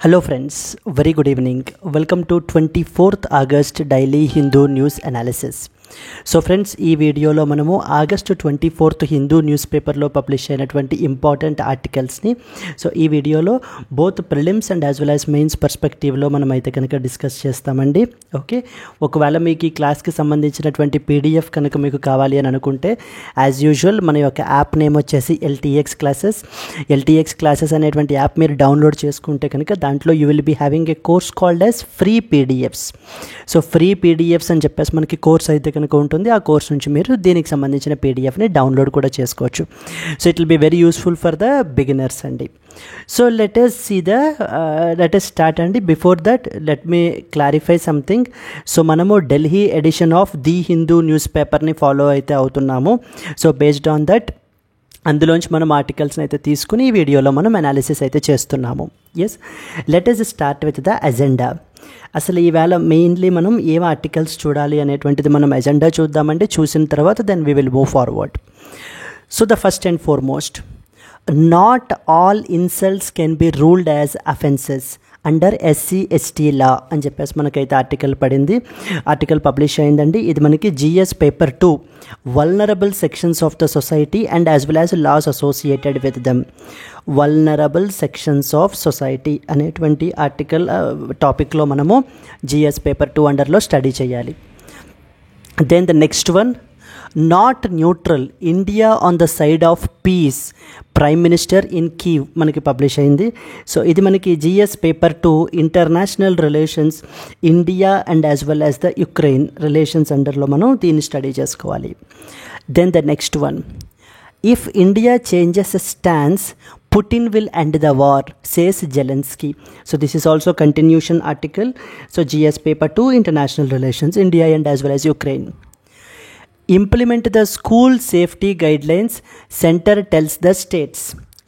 Hello friends, very good evening. Welcome to 24th August Daily Hindu News Analysis. So friends, ఈ వీడియోలో మనము August 24th Hindu news పేపర్లో publish అయినటువంటి important ఆర్టికల్స్ని ఈ వీడియోలో both prelims and as well as mains పర్స్పెక్టివ్లో మనం అయితే కనుక డిస్కస్ చేస్తామండి. ఓకే, ఒకవేళ మీకు ఈ క్లాస్కి సంబంధించినటువంటి పీడిఎఫ్ కనుక మీకు కావాలి అని అనుకుంటే యాజ్ యూజువల్ మన యొక్క యాప్ నేమ్ వచ్చేసి ఎల్టీఎక్స్ క్లాసెస్ అనేటువంటి యాప్ మీరు డౌన్లోడ్ చేసుకుంటే కనుక దాంట్లో you will be having a course called as free PDFs. So free PDFs అని చెప్పేసి మనకి కోర్స్ అయితే కనుక ఉంటుంది. ఆ కోర్స్ నుంచి మీరు దీనికి సంబంధించిన పీడిఎఫ్ని డౌన్లోడ్ కూడా చేసుకోవచ్చు. So it will be very useful for the beginners అండి. సో లెట్ us స్టార్ట్ అండి. Before that let me clarify something. So మనము Delhi edition of the Hindu news పేపర్ని ఫాలో అయితే అవుతున్నాము. సో బేస్డ్ ఆన్ దట్ అందులోంచి మనం ఆర్టికల్స్ని అయితే తీసుకుని ఈ వీడియోలో మనం అనాలిసిస్ అయితే చేస్తున్నాము. Yes, let us start with the agenda. అసలు ఈవేళ మెయిన్లీ మనం ఏం ఆర్టికల్స్ చూడాలి అనేటువంటిది మనం ఎజెండా చూద్దామండి. చూసిన తర్వాత then we will move forward. So the first and foremost, not all insults can be ruled as offences under SC/ST law అని చెప్పేసి మనకైతే ఆర్టికల్ పబ్లిష్ అయిందండి. ఇది మనకి GS paper 2 vulnerable sections of the society and as well as laws associated with them. Vulnerable sections of society అనేటువంటి article టాపిక్లో మనము GS paper 2 అండర్లో స్టడీ చేయాలి. Then the next one, not neutral, India on the side of peace, prime minister in Kyiv మనకి publish అయింది. So ఇది మనకి GS paper 2 international relations, India and as well as the Ukraine relations అండర్లో మనం దీన్ని study చేసుకోవాలి. Then the next one, if India changes stance, Putin will end the war, says Zelensky. So this is also continuation article. So GS paper 2 international relations, India and as well as Ukraine. Implement the school safety guidelines, center tells the states.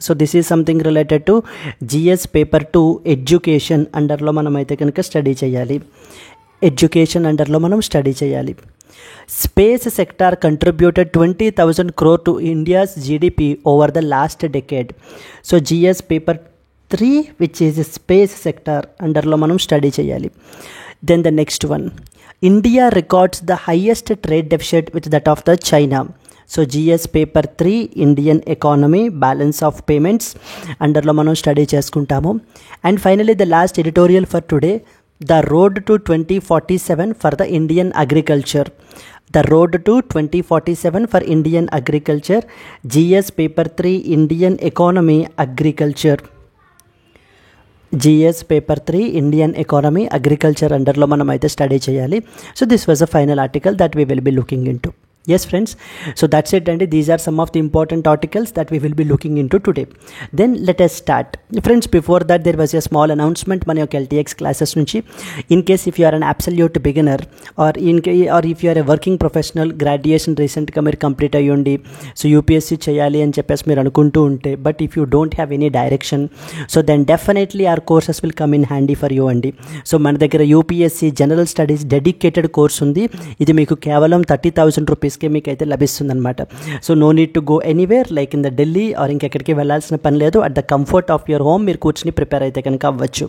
So this is something related to GS paper 2 education అండర్లో మనం అయితే కనుక study చేయాలి. Education అండర్లో మనం study చేయాలి. Space sector contributed 20,000 crore to India's GDP over the last decade. So GS paper 3 which is space sector అండర్లో మనం study చేయాలి. Then the next one, India records the highest trade deficit with that of the China. So GS paper 3 Indian economy, balance of payments అండర్లో మనం study చేసుకుంటాము. And finally the last editorial for today, the road to 2047 for the Indian agriculture. The road to 2047 for Indian agriculture, GS paper 3 Indian economy agriculture. GS paper 3 Indian economy agriculture అండర్లో మనం అయితే study చేయాలి. So this was a final article that we will be looking into. Yes friends, so that's it, and these are some of the important articles that we will be looking into today. Then let us start. Friends, before that there was a small announcement మన యొక్క LTX classes నుంచి. In case if you are an absolute beginner or if you are a working professional, graduation recentగా మీరు complete అయ్యండి, so UPSC చేయాలి అని చెప్పేసి మీరు అనుకుంటూ ఉంటే, but if you don't have any direction, so then definitely our courses will come in handy for you అండి. So మన దగ్గర UPSC general studies dedicated course ఉంది. ఇది మీకు కేవలం 30,000 రూపీస్ మీకు అయితే లభిస్తుంది అనమాట. So no need to go anywhere like in the Delhi or ఇంకెక్కడికి వెళ్ళాల్సిన పని లేదు. At the comfort of your home మీరు కూర్చుని ప్రిపేర్ అయితే కనుక అవ్వచ్చు.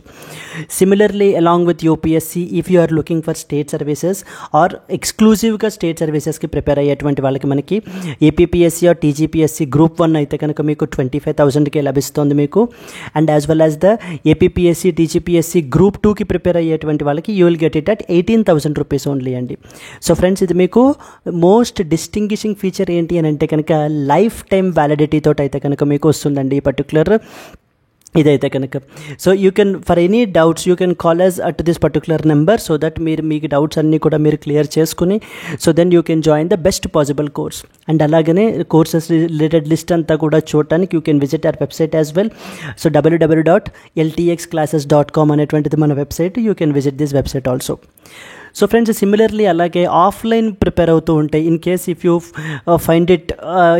Similarly along with UPSC, if you are looking for state services or ఎక్స్క్లూజివ్గా స్టేట్ సర్వీసెస్కి ప్రిపేర్ అయ్యేటువంటి వాళ్ళకి మనకి APPSC ఆర్ TGPSC గ్రూప్ 1 అయితే కనుక మీకు 25,000కే లభిస్తుంది మీకు. And as well as the APPSC TGPSC group 2కి ప్రిపేర్ అయ్యేటువంటి వాళ్ళకి you will get it at 18,000 rupees only అండి. సో ఫ్రెండ్స్, ఇది మీకు మోస్ట్ డిస్టింగ్విషింగ్ ఫీచర్ ఏంటి అని అంటే కనుక లైఫ్ టైం వ్యాలిడిటీ తోటి అయితే కనుక మీకు వస్తుందండి ఈ పర్టికులర్ ఇదైతే కనుక. So you can for any doubts you can call us at this particular number, so that మీకు డౌట్స్ అన్నీ కూడా మీరు క్లియర్ చేసుకుని so then you can join the best possible course. And అలాగనే కోర్సెస్ రిలేటెడ్ లిస్ట్ అంతా కూడా చూడటానికి you can visit our website as well. So www.ltxclasses.com అనేటువంటిది మన website. You can visit this website also. So friends similarly అలాగే offline prepare అవుతూ ఉంటాయి. In case if you find it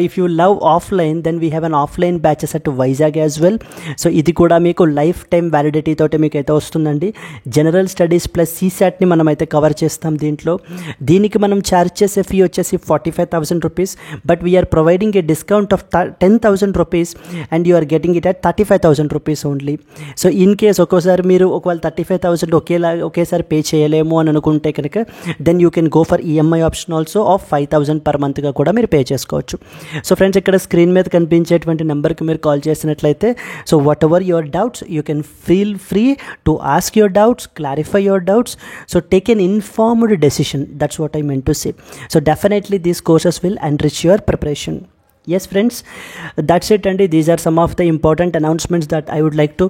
if you love offline then we have an offline batches at Vizag as well. So ఇది కూడా మీకు life time validity తోటి మీకు అయితే వస్తుందండి. జనరల్ స్టడీస్ ప్లస్ సీసాట్ని మనం అయితే కవర్ చేస్తాం దీంట్లో. దీనికి మనం ఛార్జ్ చేసే ఫీ వచ్చేసి 45,000 rupees, but we're providing a discount of 10,000 rupees and you are getting it at 35,000 rupees only. So in case ఒక్కోసారి మీరు ఒకవేళ 35,000 ఒకేసారి పే చేయలేము అని అనుకుంటే కనుక then you can go for EMI option also of 5,000 per మంత్గా కూడా మీరు పే చేసుకోవచ్చు. సో ఫ్రెండ్స్ ఇక్కడ స్క్రీన్ మీద కనిపించేటువంటి నెంబర్కి మీరు కాల్ చేసినట్లయితే so whatever your doubts you can feel free to ask your doubts, clarify your doubts. So take an informed decision, that's what I meant to say. So definitely these courses will enrich your preparation. Yes friends, that's it, and these are some of the important announcements that I would like to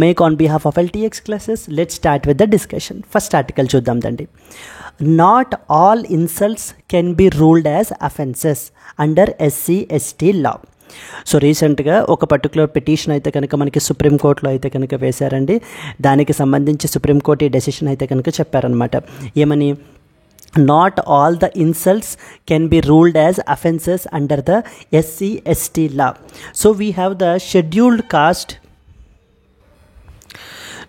make on behalf of LTX classes. Let's start with the discussion. First article చూద్దాం దండి. Not all insults can be ruled as offenses under SC/ST law. So రీసెంట్గా ఒక particular petition అయితే కనుక మనకి సుప్రీంకోర్టులో అయితే కనుక వేశారండి. దానికి సంబంధించి సుప్రీంకోర్టు ఈ డెసిషన్ అయితే కనుక చెప్పారనమాట. ఏమని? Not all the insults can be ruled as offenses under the SC/ST law. So we have the scheduled caste.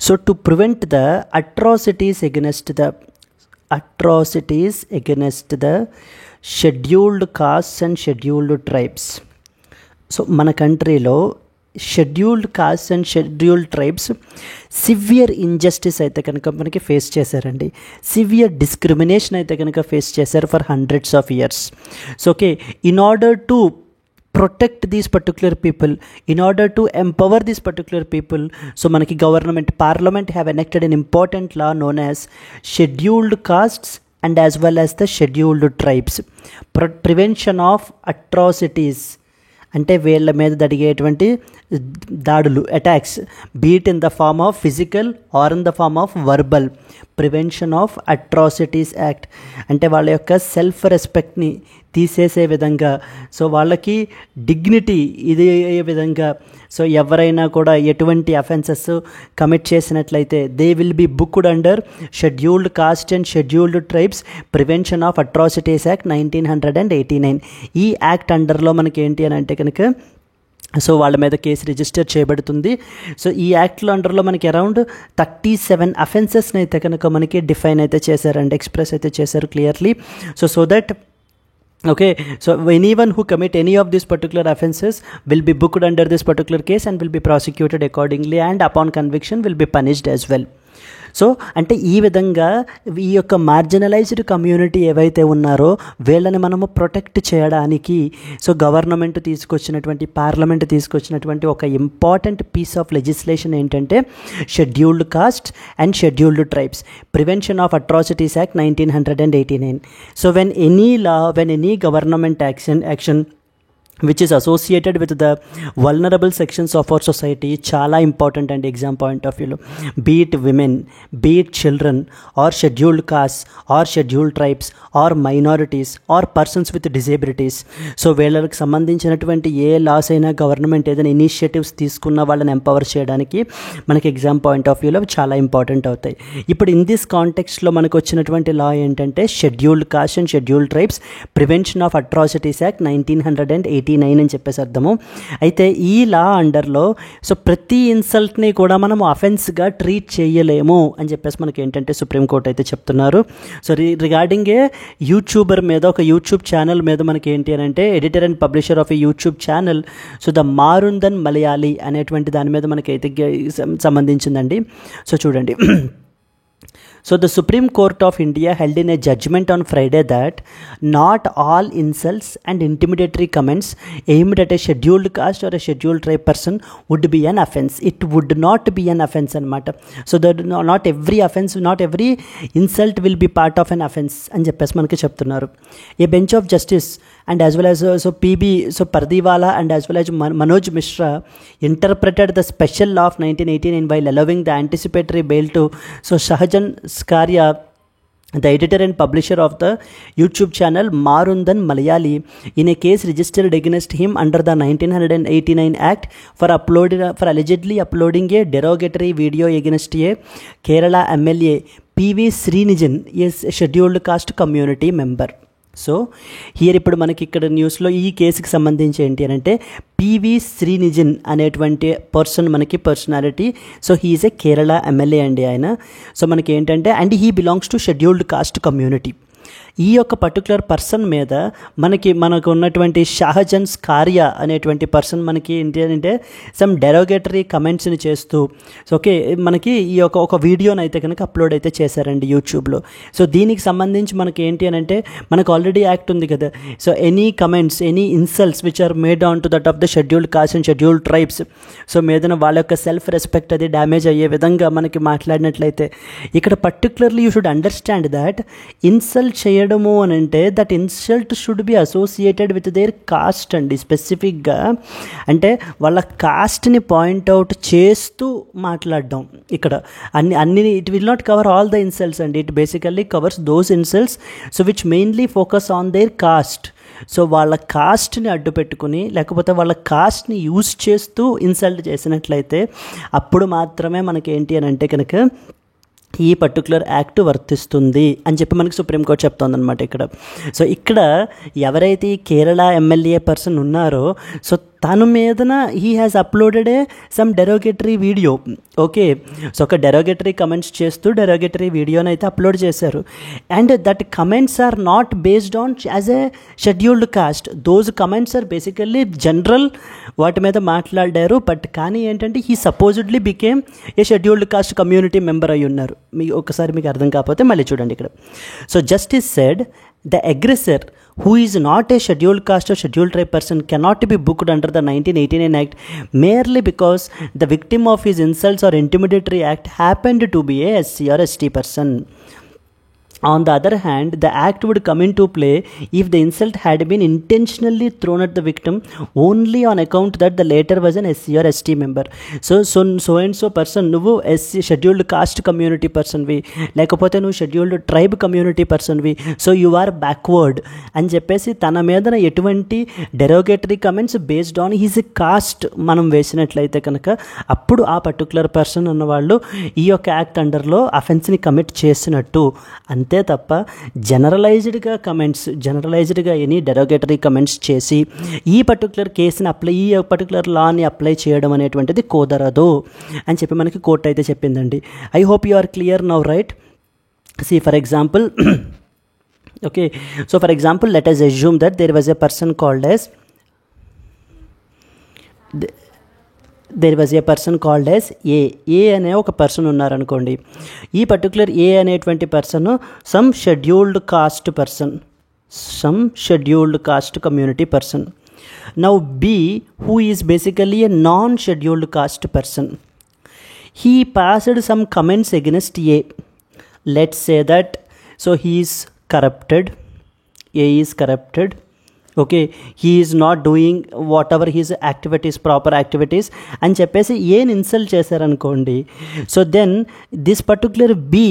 So to prevent the atrocities against the scheduled castes and scheduled tribes. So మన కంట్రీలో scheduled caste and scheduled tribes severe injustice అయితే కనుక మనకి face చేశారండి. Severe discrimination అయితే కనుక face చేశారు for hundreds of years. So okay, in order to protect these particular people, in order to empower these particular people, so manaki government parliament have enacted an important law known as scheduled castes and as well as the scheduled tribes. Prevention of atrocities అంటే వీళ్ళ మీద జరిగేటువంటి దాడులు, attacks, be it in the form of physical or in the form of verbal. Prevention of atrocities act అంటే వాళ్ళ యొక్క self రెస్పెక్ట్ని తీసేసే విధంగా, సో వాళ్ళకి డిగ్నిటీ ఇది అయ్యే విధంగా, సో ఎవరైనా కూడా ఎటువంటి అఫెన్సెస్ కమిట్ చేసినట్లయితే they will be booked under scheduled caste and scheduled tribes prevention of atrocities act 1989. ఈ యాక్ట్ అండర్లో మనకి ఏంటి అని అంటే కనుక సో వాళ్ళ మీద కేసు రిజిస్టర్ చేయబడుతుంది. సో ఈ యాక్ట్లో అండర్లో మనకి అరౌండ్ 37 అఫెన్సెస్ని అయితే కనుక మనకి డిఫైన్ అయితే చేశారండి, ఎక్స్ప్రెస్ అయితే చేశారు clearly. So that okay, so anyone who commit any of these particular offenses will be booked under this particular case and will be prosecuted accordingly, and upon conviction will be punished as well. So అంటే ఈ విధంగా ఈ యొక్క marginalised community ఏవైతే ఉన్నారో వీళ్ళని మనము protect చేయడానికి సో గవర్నమెంట్ తీసుకొచ్చినటువంటి, పార్లమెంట్ తీసుకొచ్చినటువంటి ఒక ఇంపార్టెంట్ పీస్ ఆఫ్ లెజిస్లేషన్ ఏంటంటే scheduled caste and scheduled tribes prevention of atrocities act 1989. So when any government action which is associated with the vulnerable sections of our society, chala important and exam point of view, be it women, be it children, or scheduled castes, or scheduled tribes, or minorities, or persons with disabilities. So వీళ్ళకి సంబంధించినటువంటి ఏ loss అయినా government ఏదైనా initiatives తీసుకున్న వాళ్ళని empower చేయడానికి మనకి exam point of వ్యూలో చాలా ఇంపార్టెంట్ అవుతాయి. ఇప్పుడు ఇన్ దిస్ కాంటెక్స్ట్లో మనకు వచ్చినటువంటి లా ఏంటంటే scheduled caste and scheduled tribes prevention of atrocities act 1989 అని చెప్పేసి అర్థము. అయితే ఈ లా అండర్లో సో ప్రతి ఇన్సల్ట్ని కూడా మనం అఫెన్స్గా ట్రీట్ చేయలేము అని చెప్పేసి మనకి ఏంటంటే సుప్రీంకోర్టు అయితే చెప్తున్నారు. సో రిగార్డింగ్ ఏ యూట్యూబర్ మీద, ఒక యూట్యూబ్ ఛానల్ మీద మనకి ఏంటి అని అంటే editor and publisher of a YouTube channel so the Marunadan Malayali అనేటువంటి దాని మీద మనకి అయితే సంబంధించిందండి. సో చూడండి, so the Supreme Court of India held in a judgment on Friday that not all insults and intimidatory comments aimed at a scheduled caste or a scheduled tribe person would be an offense. It would not be an offense anamata. So that not every offense, not every insult will be part of an offense అని చెప్పేసి మనకి చెప్తున్నారు. A bench of justice and as well as Pardiwala and as well as Manoj Mishra interpreted the special law of 1989 while allowing the anticipatory bail to Shahajan Skaria, the editor and publisher of the YouTube channel Marundan Malayali, in a case registered against him under the 1989 Act for allegedly uploading a derogatory video against a Kerala MLA PV Sreenijin is scheduled caste community member. So here ఇప్పుడు మనకి ఇక్కడ న్యూస్లో ఈ కేసుకి సంబంధించి ఏంటి అని అంటే పివి శ్రీనిజన్ అనేటువంటి మనకి personality. So he is a Kerala MLA అండి ఆయన. సో మనకి ఏంటంటే and he belongs to scheduled caste community. ఈ యొక్క పర్టికులర్ పర్సన్ మీద మనకు ఉన్నటువంటి షాహజన్ స్కారియా అనేటువంటి పర్సన్ మనకి ఏంటి అంటే సమ్ డెరోగేటరీ కమెంట్స్ని చేస్తూ ఓకే మనకి ఈ ఒక వీడియోని అయితే కనుక అప్లోడ్ అయితే చేశారండి యూట్యూబ్లో. సో దీనికి సంబంధించి మనకి ఏంటి అని అంటే మనకు ఆల్రెడీ యాక్ట్ ఉంది కదా. So any comments any insults which are made on to that of the scheduled caste and scheduled tribes, so మీదన వాళ్ళ యొక్క సెల్ఫ్ రెస్పెక్ట్ అది డ్యామేజ్ అయ్యే విధంగా మనకి మాట్లాడినట్లయితే ఇక్కడ particularly you should understand that insult చేయడము అని అంటే that insult should be associated with their cost అండి. స్పెసిఫిక్గా అంటే వాళ్ళ కాస్ట్ని పాయింట్అవుట్ చేస్తూ మాట్లాడడం ఇక్కడ అన్ని it will not cover all the insults అండి. It basically covers those insults so which mainly focus on their caste. So వాళ్ళ కాస్ట్ని అడ్డు పెట్టుకుని లేకపోతే వాళ్ళ కాస్ట్ని యూజ్ చేస్తూ ఇన్సల్ట్ చేసినట్లయితే అప్పుడు మాత్రమే మనకి ఏంటి అని అంటే కనుక ఈ పర్టికులర్ యాక్ట్ వర్తిస్తుంది అని చెప్పి మనకి సుప్రీంకోర్టు చెప్తోందనమాట ఇక్కడ. సో ఇక్కడ ఎవరైతే ఈ కేరళ ఎమ్మెల్యే పర్సన్ ఉన్నారో సో తన మీదన he has uploaded a some derogatory video. Okay so ఒక డెరోగేటరీ కమెంట్స్ చేస్తూ డెరోగేటరీ వీడియోని అయితే అప్లోడ్ చేశారు. And that comments are not based on as a scheduled caste. Those comments are basically general వాటి మీద మాట్లాడారు. బట్ కానీ ఏంటంటే he supposedly became a scheduled caste community member అయి ఉన్నారు. ఒకసారి మీకు అర్థం కాకపోతే మళ్ళీ చూడండి ఇక్కడ. So justice said the aggressor who is not a scheduled caste or scheduled tribe person cannot be booked under the 1989 Act merely because the victim of his insults or intimidatory act happened to be a SC or ST person. On the other hand, the act would come into play if the insult had been intentionally thrown at the victim only on account that the latter was an SC or ST member. So and so person నువ్వు SC scheduled caste community పర్సన్వి లేకపోతే నువ్వు scheduled tribe community పర్సన్వి so you are backward అని చెప్పేసి తన మీద ఎటువంటి derogatory comments based on his caste మనం వేసినట్లయితే కనుక అప్పుడు ఆ పర్టికులర్ పర్సన్ ఉన్నవాళ్ళు ఈ యొక్క యాక్ట్ అండర్లో అఫెన్స్ని కమిట్ చేసినట్టు. అంతే తప్ప జనరలైజ్డ్గా ఎనీ డెరోగేటరీ కమెంట్స్ చేసి ఈ పర్టికులర్ కేసుని ఈ పర్టికులర్ లాని అప్లై చేయడం అనేటువంటిది కుదరదు అని చెప్పి మనకి కోర్టు అయితే చెప్పిందండి. I hope you are clear now right. See for example okay, so for example let us assume that there was a person called as A అనే ఒక పర్సన్ ఉన్నారనుకోండి. ఈ పర్టికులర్ ఏ అనేటువంటి person some scheduled caste community person. Now B who is basically a non scheduled caste person. He passed some comments against A. Let's say that so he is corrupted, A is corrupted. Okay he is not doing whatever his activities proper activities అని చెప్పేసి ఏని insult చేశారనుకోండి. So then this particular B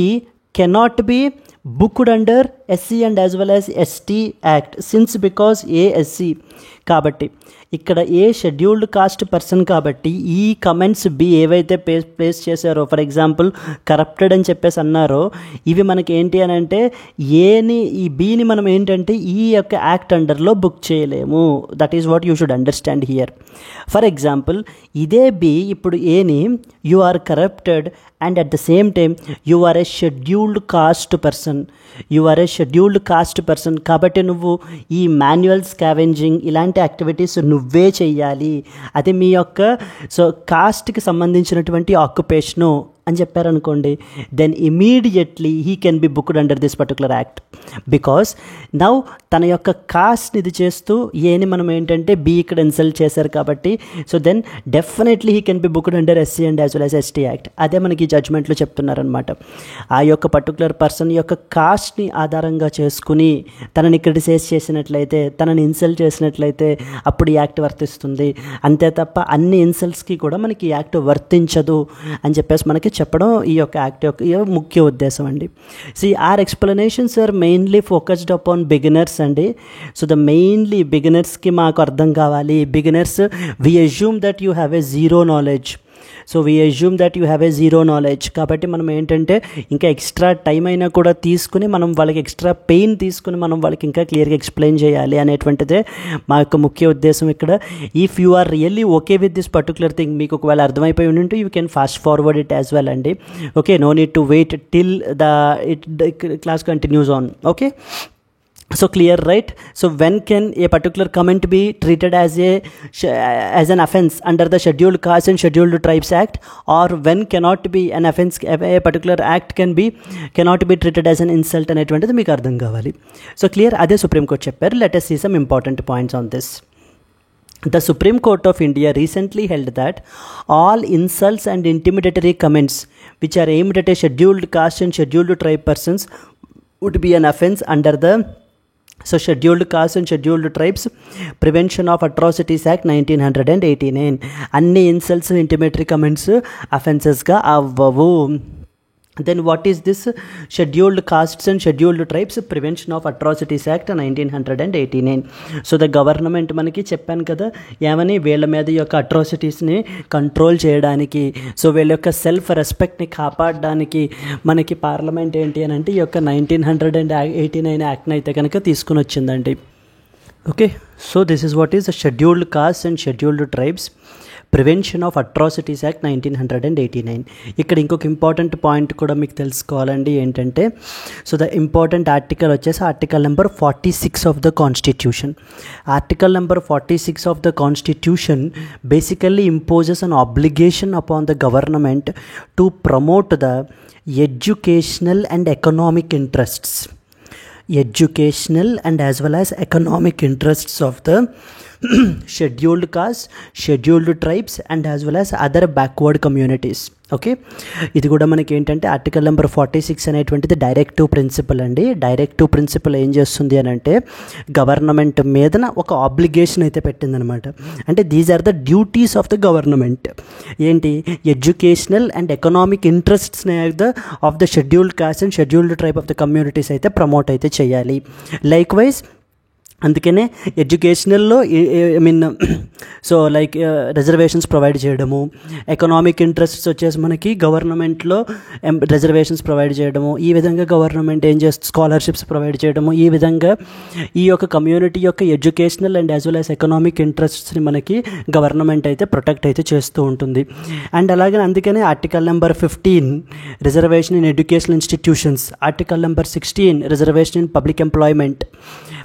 cannot be booked under SC and as well as ST Act since because A SC కాబట్టి ఇక్కడ ఏ scheduled caste person కాబట్టి ఈ comments B ఏవైతే place చేశారో ఫర్ ఎగ్జాంపుల్ కరప్టెడ్ అని చెప్పేసి అన్నారో ఇవి మనకి ఏంటి అని అంటే ఈ బిని మనం ఏంటంటే ఈ యొక్క యాక్ట్ అండర్లో బుక్ చేయలేము. That is what you should understand here. For example ఇదే బి ఇప్పుడు ఏని you are corrupted and at the same time you are a scheduled caste person కాబట్టి నువ్వు ఈ మాన్యువల్ స్కావెంజింగ్ ఇలాంటి యాక్టివిటీస్ నువ్వే చెయ్యాలి, అది మీ యొక్క సో కాస్ట్కి సంబంధించినటువంటి ఆక్యుపేషను అని చెప్పారనుకోండి, then immediately he can be booked under this particular act. Because now తన యొక్క కాస్ట్ని ఇది చేస్తూ ఏని మనం ఏంటంటే బి ఇక్కడ ఇన్సల్ట్ చేశారు కాబట్టి so then definitely he can be booked under SC and as well as ST act. అదే మనకి జడ్జ్మెంట్లో చెప్తున్నారనమాట. ఆ యొక్క పర్టికులర్ పర్సన్ యొక్క కాస్ట్ని ఆధారంగా చేసుకుని తనని క్రిటిసైజ్ చేసినట్లయితే, తనని ఇన్సల్ట్ చేసినట్లయితే అప్పుడు ఈ యాక్ట్ వర్తిస్తుంది. అంతే తప్ప అన్ని ఇన్సల్ట్స్కి కూడా మనకి ఈ యాక్ట్ వర్తించదు అని చెప్పేసి మనకి చెప్పడం ఈ యొక్క యాక్ట్ యొక్క ముఖ్య ఉద్దేశం అండి. See our explanations are mainly focused upon beginners అండి. సో ద మెయిన్లీ బిగినర్స్కి మాకు అర్థం కావాలి. Beginners we assume that you have a zero knowledge. So we assume that you have a zero knowledge. కాబట్టి మనం ఏంటంటే ఇంకా ఎక్స్ట్రా టైం అయినా కూడా తీసుకుని మనం వాళ్ళకి ఎక్స్ట్రా పెయిన్ తీసుకుని మనం వాళ్ళకి ఇంకా క్లియర్గా ఎక్స్ప్లెయిన్ చేయాలి అనేటువంటిదే మా యొక్క ముఖ్య ఉద్దేశం ఇక్కడ. If you are really okay with this particular thing, మీకు ఒకవేళ అర్థమైపోయి ఉంటే you can fast forward it as well అండి. Okay, no need to wait till the class continues on. Okay, so clear, right? So when can a particular comment be treated as an offense under the Scheduled Caste and Scheduled Tribes Act, or when cannot be an offense, a particular act cannot be treated as an insult అనేటువంటిది మీకు అర్థం కావాలి. So clear, అదే supreme court చెప్పారు. Let us see some important points on this. The Supreme Court of India recently held that all insults and intimidatory comments which are aimed at a scheduled caste and scheduled tribe persons would be an offense under the Scheduled Caste and Scheduled Tribes Prevention of Atrocities Act 1989. అన్ని insults ఇంటిమేటరీ comments అఫెన్సెస్గా అవ్వవు. Then what is this Scheduled Castes and Scheduled Tribes Prevention of Atrocities Act 1989? So the government మనకి చెప్పాను కదా ఏమని, వీళ్ళ మీద ఈ యొక్క అట్రాసిటీస్ని కంట్రోల్ చేయడానికి, సో వీళ్ళ యొక్క సెల్ఫ్ రెస్పెక్ట్ని కాపాడడానికి మనకి పార్లమెంట్ ఏంటి అని అంటే ఈ యొక్క 1989 యాక్ట్ని అయితే కనుక తీసుకుని వచ్చిందండి. Okay, so this is what is the Scheduled Castes and Scheduled Tribes prevention of atrocities act 1989. ఇక్కడ ఇంకొక ఇంపార్టెంట్ పాయింట్ కూడా మీకు తెలుసుకోవాలండి ఏంటంటే, సో ద ఇంపార్టెంట్ ఆర్టికల్ వచ్చేసి article number 46 of the constitution. Article number 46 of the constitution basically imposes an obligation upon the government to promote the educational and economic interests, educational and as well as economic interests of the scheduled caste, scheduled tribes and as well as other backward communities. Okay, ఇది కూడా మనకి ఏంటంటే article number 46 అనేటువంటిది directive principal అండి. Directive principal ఏం చేస్తుంది అని అంటే గవర్నమెంట్ మీదన ఒక ఆబ్లిగేషన్ అయితే పెట్టిందనమాట. అంటే these are the duties of the government. ఏంటి, ఎడ్యుకేషనల్ అండ్ ఎకనామిక్ ఇంట్రెస్ట్స్ని of the scheduled caste and scheduled tribe of the communities అయితే ప్రమోట్ అయితే చేయాలి. లైక్ వైజ్ అందుకనే ఎడ్యుకేషనల్లో సో లైక్ రిజర్వేషన్స్ ప్రొవైడ్ చేయడము, ఎకనామిక్ ఇంట్రెస్ట్స్ వచ్చేసి మనకి గవర్నమెంట్లో రిజర్వేషన్స్ ప్రొవైడ్ చేయడము, ఈ విధంగా గవర్నమెంట్ ఏం చేస్తుంది స్కాలర్షిప్స్ ప్రొవైడ్ చేయడము, ఈ విధంగా ఈ యొక్క కమ్యూనిటీ యొక్క educational and as well as economic ఇంట్రెస్ట్స్ని మనకి గవర్నమెంట్ అయితే ప్రొటెక్ట్ అయితే చేస్తూ ఉంటుంది. అండ్ అలాగే అందుకనే article number 15 reservation in educational institutions, article number 16 reservation in public employment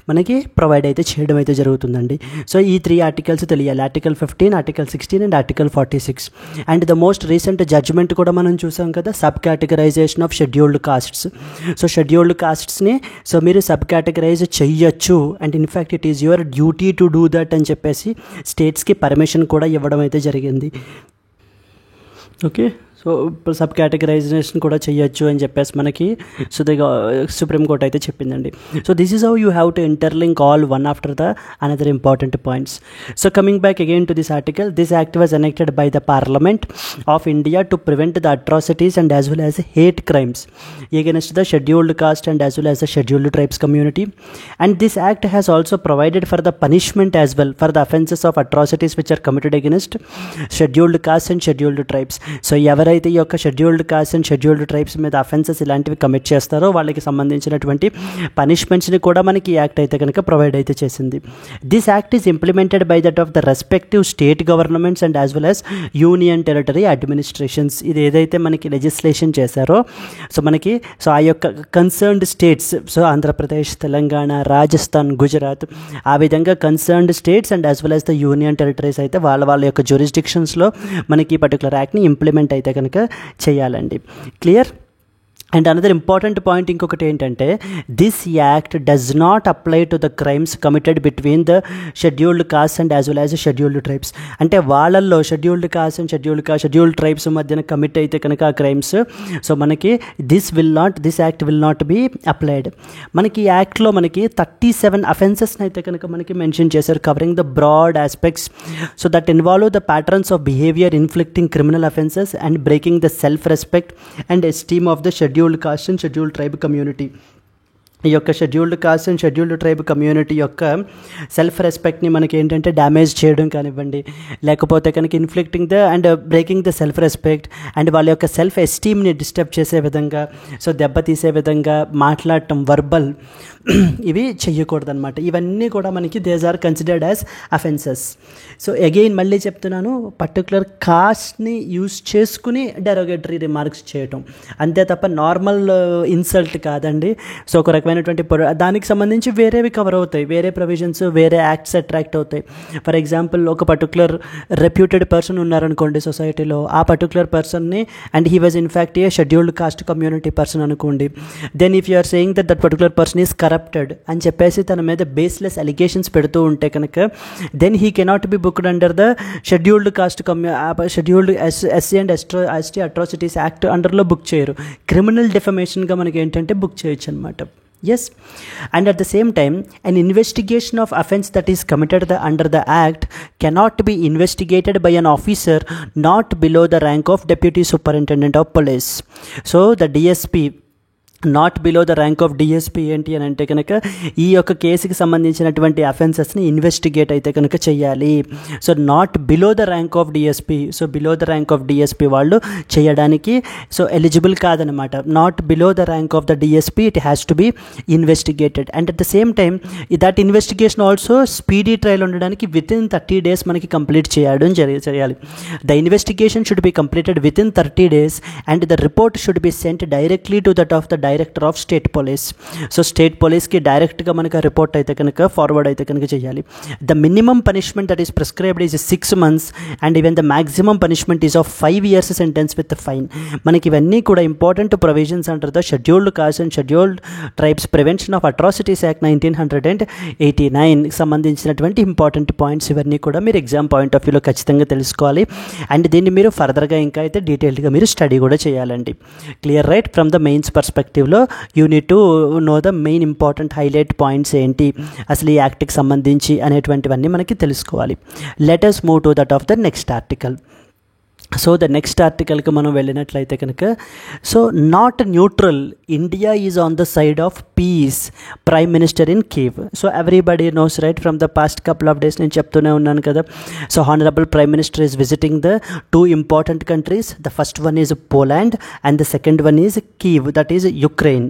మనకి ప్రొవైడ్ అయితే చేయడం అయితే జరుగుతుందండి. సో ఈ 3 ఆర్టికల్స్ తెలియాలి, article 15, article 16 and article 46. And the most recent judgement కూడా మనం చూసాం కదా, sub categorisation of scheduled castes. So scheduled కాస్ట్స్ని సో మీరు సబ్ కేటగరైజ్ చెయ్యొచ్చు and in fact it is your duty to do that అని చెప్పేసి స్టేట్స్కి పర్మిషన్ కూడా ఇవ్వడం అయితే జరిగింది. ఓకే, సో సబ్ కేటగరైజేషన్ కూడా చేయొచ్చు అని చెప్పేసి మనకి సుప్రీం కోర్ట్ అయితే చెప్పిందండి. So this is how you have to interlink all one after the another important points. So coming back again to this article, this act was enacted by the parliament of India to prevent the atrocities and as well as hate crimes against the scheduled caste and as well as the scheduled tribes community. And this act has also provided for the punishment as well for the offences of atrocities which are committed against scheduled caste and scheduled tribes. So ఎవరైతే ఈ యొక్క scheduled caste and scheduled tribes మీద offences ఇలాంటివి commit చేస్తారో వాళ్ళకి సంబంధించినటువంటి పనిష్మెంట్స్ని కూడా మనకి ఈ యాక్ట్ అయితే కనుక ప్రొవైడ్ అయితే చేసింది. This act is implemented by that of the respective state governments and as well as union territory administrations. ఇది ఏదైతే మనకి లెజిస్లేషన్ చేశారో సో మనకి సో ఆ యొక్క concerned states, so Andhra Pradesh, Telangana, Rajasthan, Gujarat, ఆ విధంగా concerned states and as well as the union territories అయితే వాళ్ళ యొక్క జ్యూరిస్డిక్షన్స్లో మనకి ఈ పర్టికులర్ యాక్ట్ని ఇంప్లిమెంట్ అయితే కనుక చేయాలండి. Clear? And another important point ఇంకొకటి ఏంటంటే this act does not apply to the crimes committed between the scheduled caste and as well as scheduled tribes. అంటే వాళ్ళల్లో scheduled caste and scheduled tribes మధ్యన commit అయితే కనుక ఆ క్రైమ్స్ సో మనకి this act will not be applied. మనకి ఈ యాక్ట్లో మనకి 37 అఫెన్సెస్ని అయితే కనుక మనకి మెన్షన్ చేశారు covering the broad aspects so that involve the patterns of behaviour inflicting criminal offences and breaking the self respect and esteem of the scheduled caste and scheduled tribe community. ఈ యొక్క scheduled caste and scheduled tribe community యొక్క self రెస్పెక్ట్ని మనకి ఏంటంటే damage చేయడం కానివ్వండి, లేకపోతే కనుక inflicting the and breaking the self respect and వాళ్ళ యొక్క సెల్ఫ్ ఎస్టీమ్ని డిస్టర్బ్ చేసే విధంగా, సో దెబ్బతీసే విధంగా మాట్లాడటం, వర్బల్, ఇవి చెయ్యకూడదన్నమాట. ఇవన్నీ కూడా మనకి these are considered as offences. So again మళ్ళీ చెప్తున్నాను, పర్టికులర్ కాస్ట్ని యూజ్ చేసుకుని డెరోగేటరీ రిమార్క్స్ చేయటం అంతే తప్ప నార్మల్ ఇన్సల్ట్ కాదండి. సో ఒక రకమైనటువంటి దానికి సంబంధించి వేరేవి కవర్ అవుతాయి, వేరే ప్రొవిజన్స్, వేరే యాక్ట్స్ అట్రాక్ట్ అవుతాయి. ఫర్ ఎగ్జాంపుల్ ఒక పర్టికులర్ రెప్యూటెడ్ పర్సన్ ఉన్నారనుకోండి సొసైటీలో, ఆ పర్టికులర్ పర్సన్ని and he was in fact a scheduled caste community person అనుకోండి, then if you are saying that particular person is corrupted అని చెప్పేసి తన మీద బేస్లెస్ అలిగేషన్స్ పెడుతూ ఉంటే కనుక then he cannot be booked under the scheduled caste scheduled SC and ST atrocities act అండర్లో book చేయరు. క్రిమినల్ డిఫమేషన్గా మనకి ఏంటంటే బుక్ చేయొచ్చు అనమాట. Yes, and at the same time, an investigation of offence that is committed under the Act cannot be investigated by an officer not below the rank of Deputy Superintendent of Police. So, the DSP not below the rank of DSP ఏంటి అని అంటే కనుక ఈ యొక్క కేసుకి సంబంధించినటువంటి అఫెన్సెస్ని investigate అయితే కనుక చేయాలి. So not below the rank of DSP, so below the rank of DSP వాళ్ళు చేయడానికి సో ఎలిజిబుల్ కాదనమాట. Not below the rank of the DSP, it has to be investigated and at the same time that investigation also speedy trial ఉండడానికి with in 30 days మనకి complete చేయడం చేయాలి. The investigation should be completed with in 30 days and the report should be sent directly to that of the director of state police. So state పోలీస్కి డైరెక్ట్గా మనకు report అయితే కనుక forward అయితే కనుక చేయాలి. The minimum punishment that is prescribed is 6 months and even the maximum punishment is of 5 years sentence with fine. మనకి ఇవన్నీ కూడా important provisions under the scheduled caste and scheduled tribes prevention of atrocities act 1989 సంబంధించినటువంటి important points. ఇవన్నీ కూడా మీరు exam point of వ్యూలో ఖచ్చితంగా తెలుసుకోవాలి అండ్ దీన్ని మీరు ఫర్దర్గా ఇంకా అయితే డీటెయిల్డ్గా మీరు స్టడీ కూడా చేయాలండి. Clear right? From the mains పర్స్పెక్టివ్లో you need to know the main important highlight points ఏంటి, అసలు ఈ యాక్ట్కి సంబంధించి అనేటువంటివన్నీ మనకి తెలుసుకోవాలి. Let us move to that of the next article. So the next ఆర్టికల్కి మనం వెళ్ళినట్లయితే కనుక, so not neutral, India is on the side of peace, prime minister in Kyiv. So everybody knows right, from the past couple of days నేను చెప్తూనే ఉన్నాను కదా. So honourable prime minister is visiting the 2 important countries. The first one is Poland and the second one is Kyiv, that is Ukraine.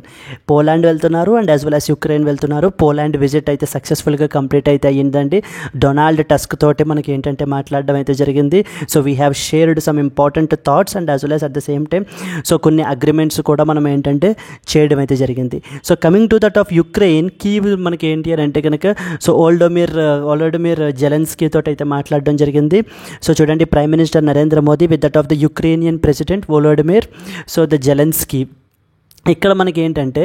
Poland వెళ్తున్నారు and as well as Ukraine వెళ్తున్నారు. Poland visit అయితే సక్సెస్ఫుల్గా complete అయితే అయ్యిందండి. Donald tusk తోటి మనకి ఏంటంటే మాట్లాడడం అయితే జరిగింది. So we have shared some important thoughts and as well as at the same time so కొన్ని అగ్రిమెంట్స్ కూడా మనం ఏంటంటే చేయడం అయితే జరిగింది. So coming to that of Ukraine, Kyiv మనకి ఏంటి అని అంటే కనుక సో ఓల్డోమిర్ జెలెన్స్కీ తోటి అయితే మాట్లాడడం జరిగింది. సో చూడండి, prime minister Narendra Modi with that of the Ukrainian president Volodymyr so the Zelensky. ఇక్కడ మనకి ఏంటంటే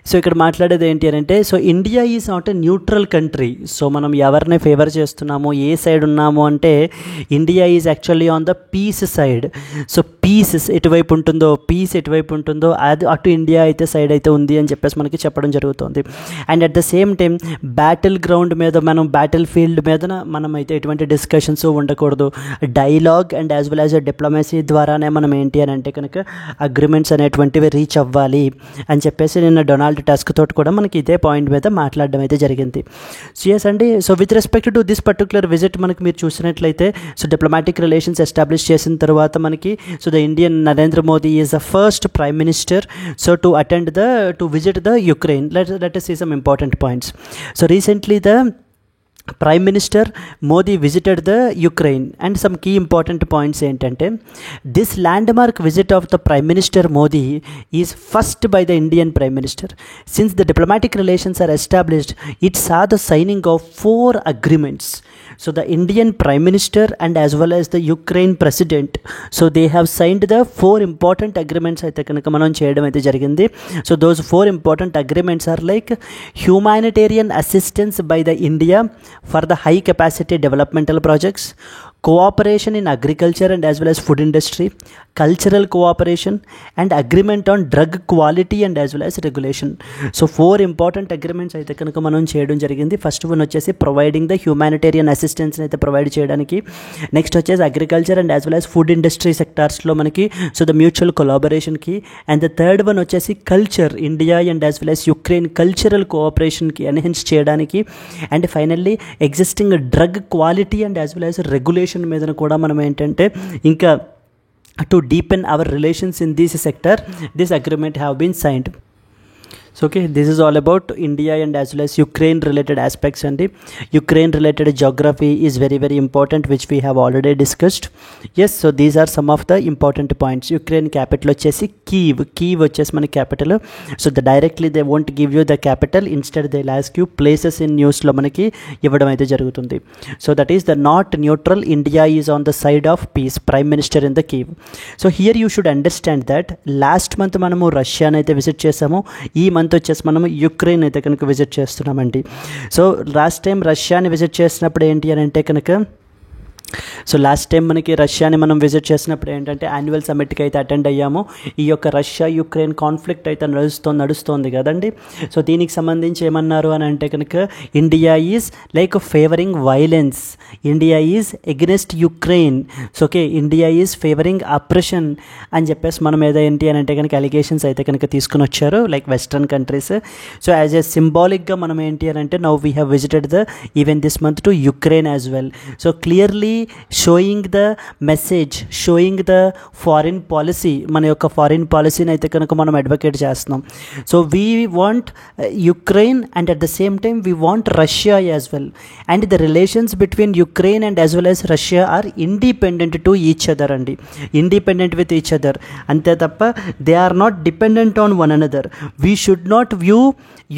సో ఇక్కడ మాట్లాడేది ఏంటి అని అంటే, so India is not a neutral country. So మనం ఎవరిని ఫేవర్ చేస్తున్నామో, ఏ సైడ్ ఉన్నామో అంటే India is actually on the peace side. So peace ఎటువైపు ఉంటుందో, పీస్ ఎటువైపు ఉంటుందో అది అటు ఇండియా అయితే సైడ్ అయితే ఉంది అని చెప్పేసి మనకి చెప్పడం జరుగుతుంది. And at the same time battle ground మీద, మనం బ్యాటిల్ ఫీల్డ్ మీద మనం అయితే ఎటువంటి డిస్కషన్స్ ఉండకూడదు. Dialogue and as well as diplomacy ద్వారానే మనం ఏంటి అని అంటే కనుక అగ్రిమెంట్స్ అనేటువంటివి రీచ్ అవ్వాలి అని చెప్పేసి నిన్న డొనాల్డ్ టస్క్ తోటి కూడా మనకి ఇదే పాయింట్ మీద మాట్లాడడం అయితే జరిగింది. సో ఎస్ అండి, so with respect to this particular visit మనకి మీరు చూసినట్లయితే సో డిప్లొమాటిక్ రిలేషన్స్ ఎస్టాబ్లిష్ చేసిన తర్వాత మనకి so the Indian Narendra Modi is the first prime minister so to visit the Ukraine. Let us see some important points. So recently the Prime Minister Modi visited the Ukraine and some key important points ఏంటంటే, this landmark visit of the Prime Minister Modi is first by the Indian Prime Minister. Since the diplomatic relations are established, it saw the signing of 4 agreements. So the Indian Prime Minister and as well as the Ukraine President, so they have signed the 4 important agreements అయితే కనుక మనం చేయడం అయితే జరిగింది. So those 4 important agreements are like humanitarian assistance by the India for the high capacity developmental projects, cooperation in agriculture and as well as food industry, cultural cooperation, and agreement on drug quality and as well as regulation. So 4 important agreements అయితే కనుక మనం చేయడం జరిగింది. First one వచ్చేసి providing the humanitarian అసిస్టెన్స్ని అయితే provide చేయడానికి, next వచ్చేసి agriculture and as well as food industry సెక్టార్స్లో మనకి సో ద మ్యూచువల్ కొలాబరేషన్కి, అండ్ ద థర్డ్ వన్ వచ్చేసి culture, India and as well as Ukraine cultural కోఆపరేషన్కి ఎన్హాన్స్ చేయడానికి, and finally existing drug quality and as well as regulation మీద కూడా మనం ఏంటంటే ఇంకా to deepen our relations in this sector, this agreement have been signed. So okay, this is all about India and as well as Ukraine related aspects, and the Ukraine related geography is very very important, which we have already discussed. Yes, so these are some of the important points. Ukraine capital వచ్చేసి Kyiv వచ్చేసి మన capital. So the directly they won't give you the capital, instead they'll ask you places in news లో మనకి ఇవ్వడం అయితే జరుగుతుంది. So that is the not neutral, India is on the side of peace, prime minister in the Kyiv. So here you should understand that last month మనము రష్యాని అయితే visit చేసాము, ఈ month వచ్చేసి మనం యుక్రెయిన్ అయితే కనుక విజిట్ చేస్తున్నామండి. సో లాస్ట్ టైం రష్యాని విజిట్ చేసినప్పుడు ఏంటి అని అంటే కనుక, సో లాస్ట్ టైం మనకి రష్యాని మనం విజిట్ చేసినప్పుడు ఏంటంటే యాన్యువల్ సమ్మిట్కి అయితే అటెండ్ అయ్యాము. ఈ యొక్క రష్యా యుక్రెయిన్ కాన్ఫ్లిక్ట్ అయితే నడుస్తోంది కదండి. సో దీనికి సంబంధించి ఏమన్నారు అని అంటే కనుక, India is like favouring violence, India is against Ukraine, so okay India is favouring oppression అని చెప్పేసి మనం ఏంటి అని అంటే కనుక అలిగేషన్స్ అయితే కనుక తీసుకుని వచ్చారు like western countries. So as a సింబాలిక్గా మనం ఏంటి అని అంటే now we have visited the even this month to Ukraine as well. So clearly showing the message, showing the foreign policy, మన యొక్క ఫారిన్ పాలసీని అయితే కనుక మనం అడ్వకేట్ చేస్తున్నాం. So we want Ukraine and at the same time we want Russia as well, and the relations between Ukraine and as well as Russia are independent to each other అండి, independent with each other, అంతే తప్ప they are not dependent on one another. We should not view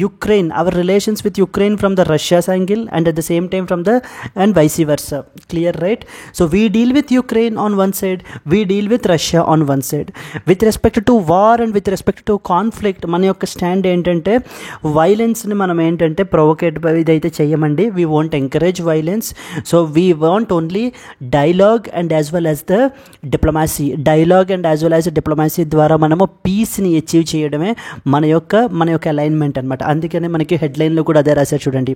Ukraine, our relations with Ukraine from the Russia's angle and at the same time from the and vice versa. Clear, right? So we deal with Ukraine on one side, we deal with Russia on one side. With respect to war and with respect to conflict, మన యొక్క stand ఏంటంటే వైలెన్స్ని మనం ఏంటంటే ప్రొవోకేట్ ఇదైతే చేయమండి. We want encourage violence. So we want only dialogue and as well as the డిప్లొమాసీ, dialogue and as well as డిప్లొమాసీ ద్వారా మనము పీస్ని అచీవ్ చేయడమే మన యొక్క అలైన్మెంట్ అనమాట. అందుకనే మనకి హెడ్లైన్లో కూడా అదే రాశారు చూడండి,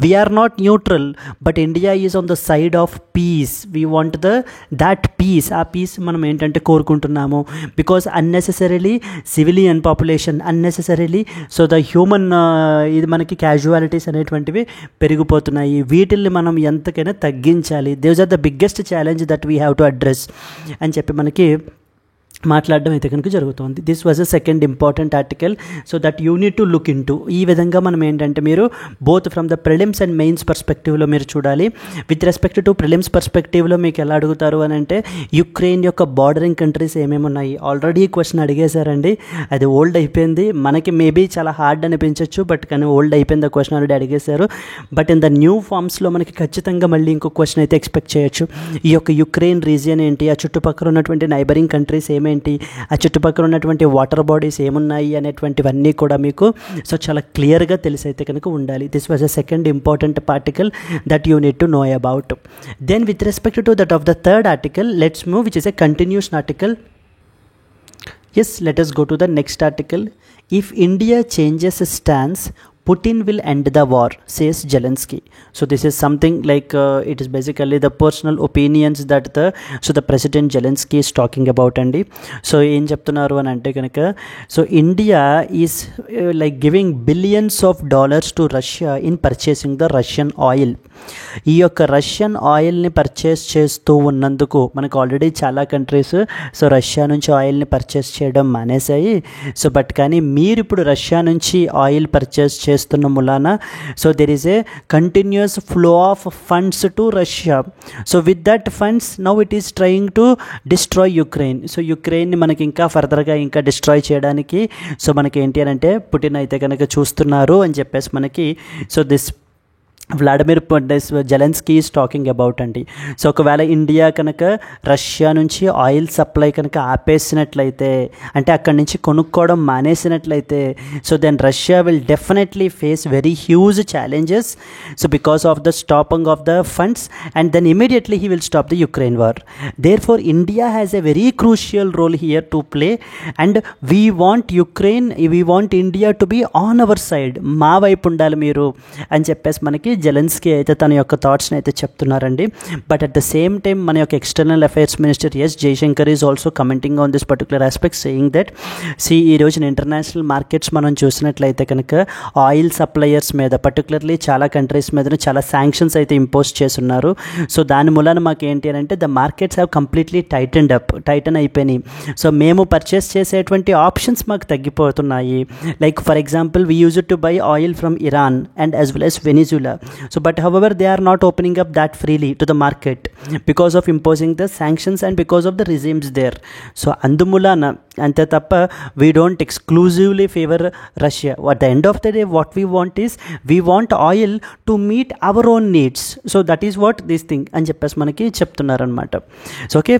we are not neutral but India is on the side of peace, we want that peace, ఆ పీస్ మనం ఏంటంటే కోరుకుంటున్నాము. Because unnecessarily civilian population, unnecessarily so the human ఇది మనకి క్యాజువాలిటీస్ అనేటువంటివి పెరిగిపోతున్నాయి, వీటిల్ని మనం ఎంతకైనా తగ్గించాలి. These are the biggest challenge that we have to address అని చెప్పి మనకి మాట్లాడడం అయితే కనుక జరుగుతుంది. This was a second important article, so that you need to look in to. ఈ విధంగా మనం ఏంటంటే మీరు both from the prelims and mains పర్స్పెక్టివ్లో మీరు చూడాలి. విత్ రెస్పెక్ట్ టు ప్రిలిమ్స్ పర్స్పెక్టివ్లో మీకు ఎలా అడుగుతారు అని అంటే యుక్రెయిన్ యొక్క బార్డరింగ్ కంట్రీస్ ఏమేమి ఉన్నాయి, ఆల్రెడీ ఈ క్వశ్చన్ అడిగేశారండి, అది ఓల్డ్ అయిపోయింది. మనకి మేబీ చాలా హార్డ్ అనిపించవచ్చు, బట్ కానీ ఓల్డ్ అయిపోయింది, ఆ క్వశ్చన్ ఆల్రెడీ అడిగేశారు. బట్ ఇన్ ద న్యూ ఫామ్స్లో మనకి ఖచ్చితంగా మళ్ళీ ఇంకో క్వశ్చన్ అయితే ఎక్స్పెక్ట్ చేయొచ్చు. ఈ యొక్క యుక్రెయిన్ రీజియన్ ఏంటి, ఆ చుట్టుపక్కల ఉన్నటువంటి నైబరింగ్ కంట్రీస్ ఏమేంటి, ఆ చుట్టుపక్కల ఉన్నటువంటి వాటర్ బాడీస్ ఏమున్నాయి అనేటువంటివన్నీ కూడా మీకు సో చాలా క్లియర్గా తెలిసి అయితే కనుక ఉండాలి. This was a second important article that you need to know about. Then with respect to that of the third article, let's move which is a continuation article. Yes, let us go to the next article. If India changes its stance, Putin will end the war, says Zelensky. So this is something like it is basically the personal opinions that the President Zelensky is talking about andi. So em cheptunnaru ani ante kanaka, so India is like giving billions of dollars to Russia in purchasing the Russian oil. ఈ యొక్క Russian ఆయిల్ని purchase చేస్తూ ఉన్నందుకు మనకు already చాలా countries so Russia నుంచి ఆయిల్ని purchase చేయడం మానేశాయి. సో బట్ కానీ మీరు ఇప్పుడు రష్యా నుంచి ఆయిల్ పర్చేస్ చేస్తున్న మూలాన so there is a continuous flow of funds to Russia. So with that funds now it is trying to destroy Ukraine. So యుక్రెయిన్ని మనకి ఇంకా ఫర్దర్గా ఇంకా డిస్ట్రాయ్ చేయడానికి సో మనకి ఏంటి అని అంటే పుటిన్ అయితే కనుక చూస్తున్నారు అని చెప్పేసి మనకి so this Vladimir Zelensky is talking about అండి. సో ఒకవేళ ఇండియా కనుక రష్యా నుంచి ఆయిల్ సప్లై కనుక ఆపేసినట్లయితే, అంటే అక్కడి నుంచి కొనుక్కోవడం మానేసినట్లయితే, so then Russia will definitely face very huge challenges. So because of the stopping of the funds and then immediately he will stop the Ukraine war. Therefore India has a very crucial role here to play and we want India to be on our side, మా వైపు ఉండాలి మీరు అని చెప్పేసి మనకి Zelensky అయితే తన యొక్క థాట్స్ని అయితే చెప్తున్నారండి. But at the same time మన యొక్క external affairs minister S Jaishankar is also commenting on this particular aspect, saying that ఈ రోజున ఇంటర్నేషనల్ మార్కెట్స్ మనం చూసినట్లయితే కనుక ఆయిల్ సప్లయర్స్ మీద పర్టికులర్లీ చాలా కంట్రీస్ మీద చాలా శాంక్షన్స్ అయితే ఇంపోజ్ చేస్తున్నారు. సో దాని మూలన మాకు ఏంటి అని అంటే the markets have completely tighten అయిపోయినాయి. సో మేము పర్చేస్ చేసేటువంటి ఆప్షన్స్ మాకు తగ్గిపోతున్నాయి. Like for example we use to buy oil from Iran and as well as Venezuela. So but however they are not opening up that freely to the market because of imposing the sanctions and because of the regimes there. So andumulana ante tappa we don't exclusively favor Russia. At the end of the day what we want is we want oil to meet our own needs. So that is what this thing అని చెప్పేసి మనకి చెప్తున్నారు అనమాట. So okay,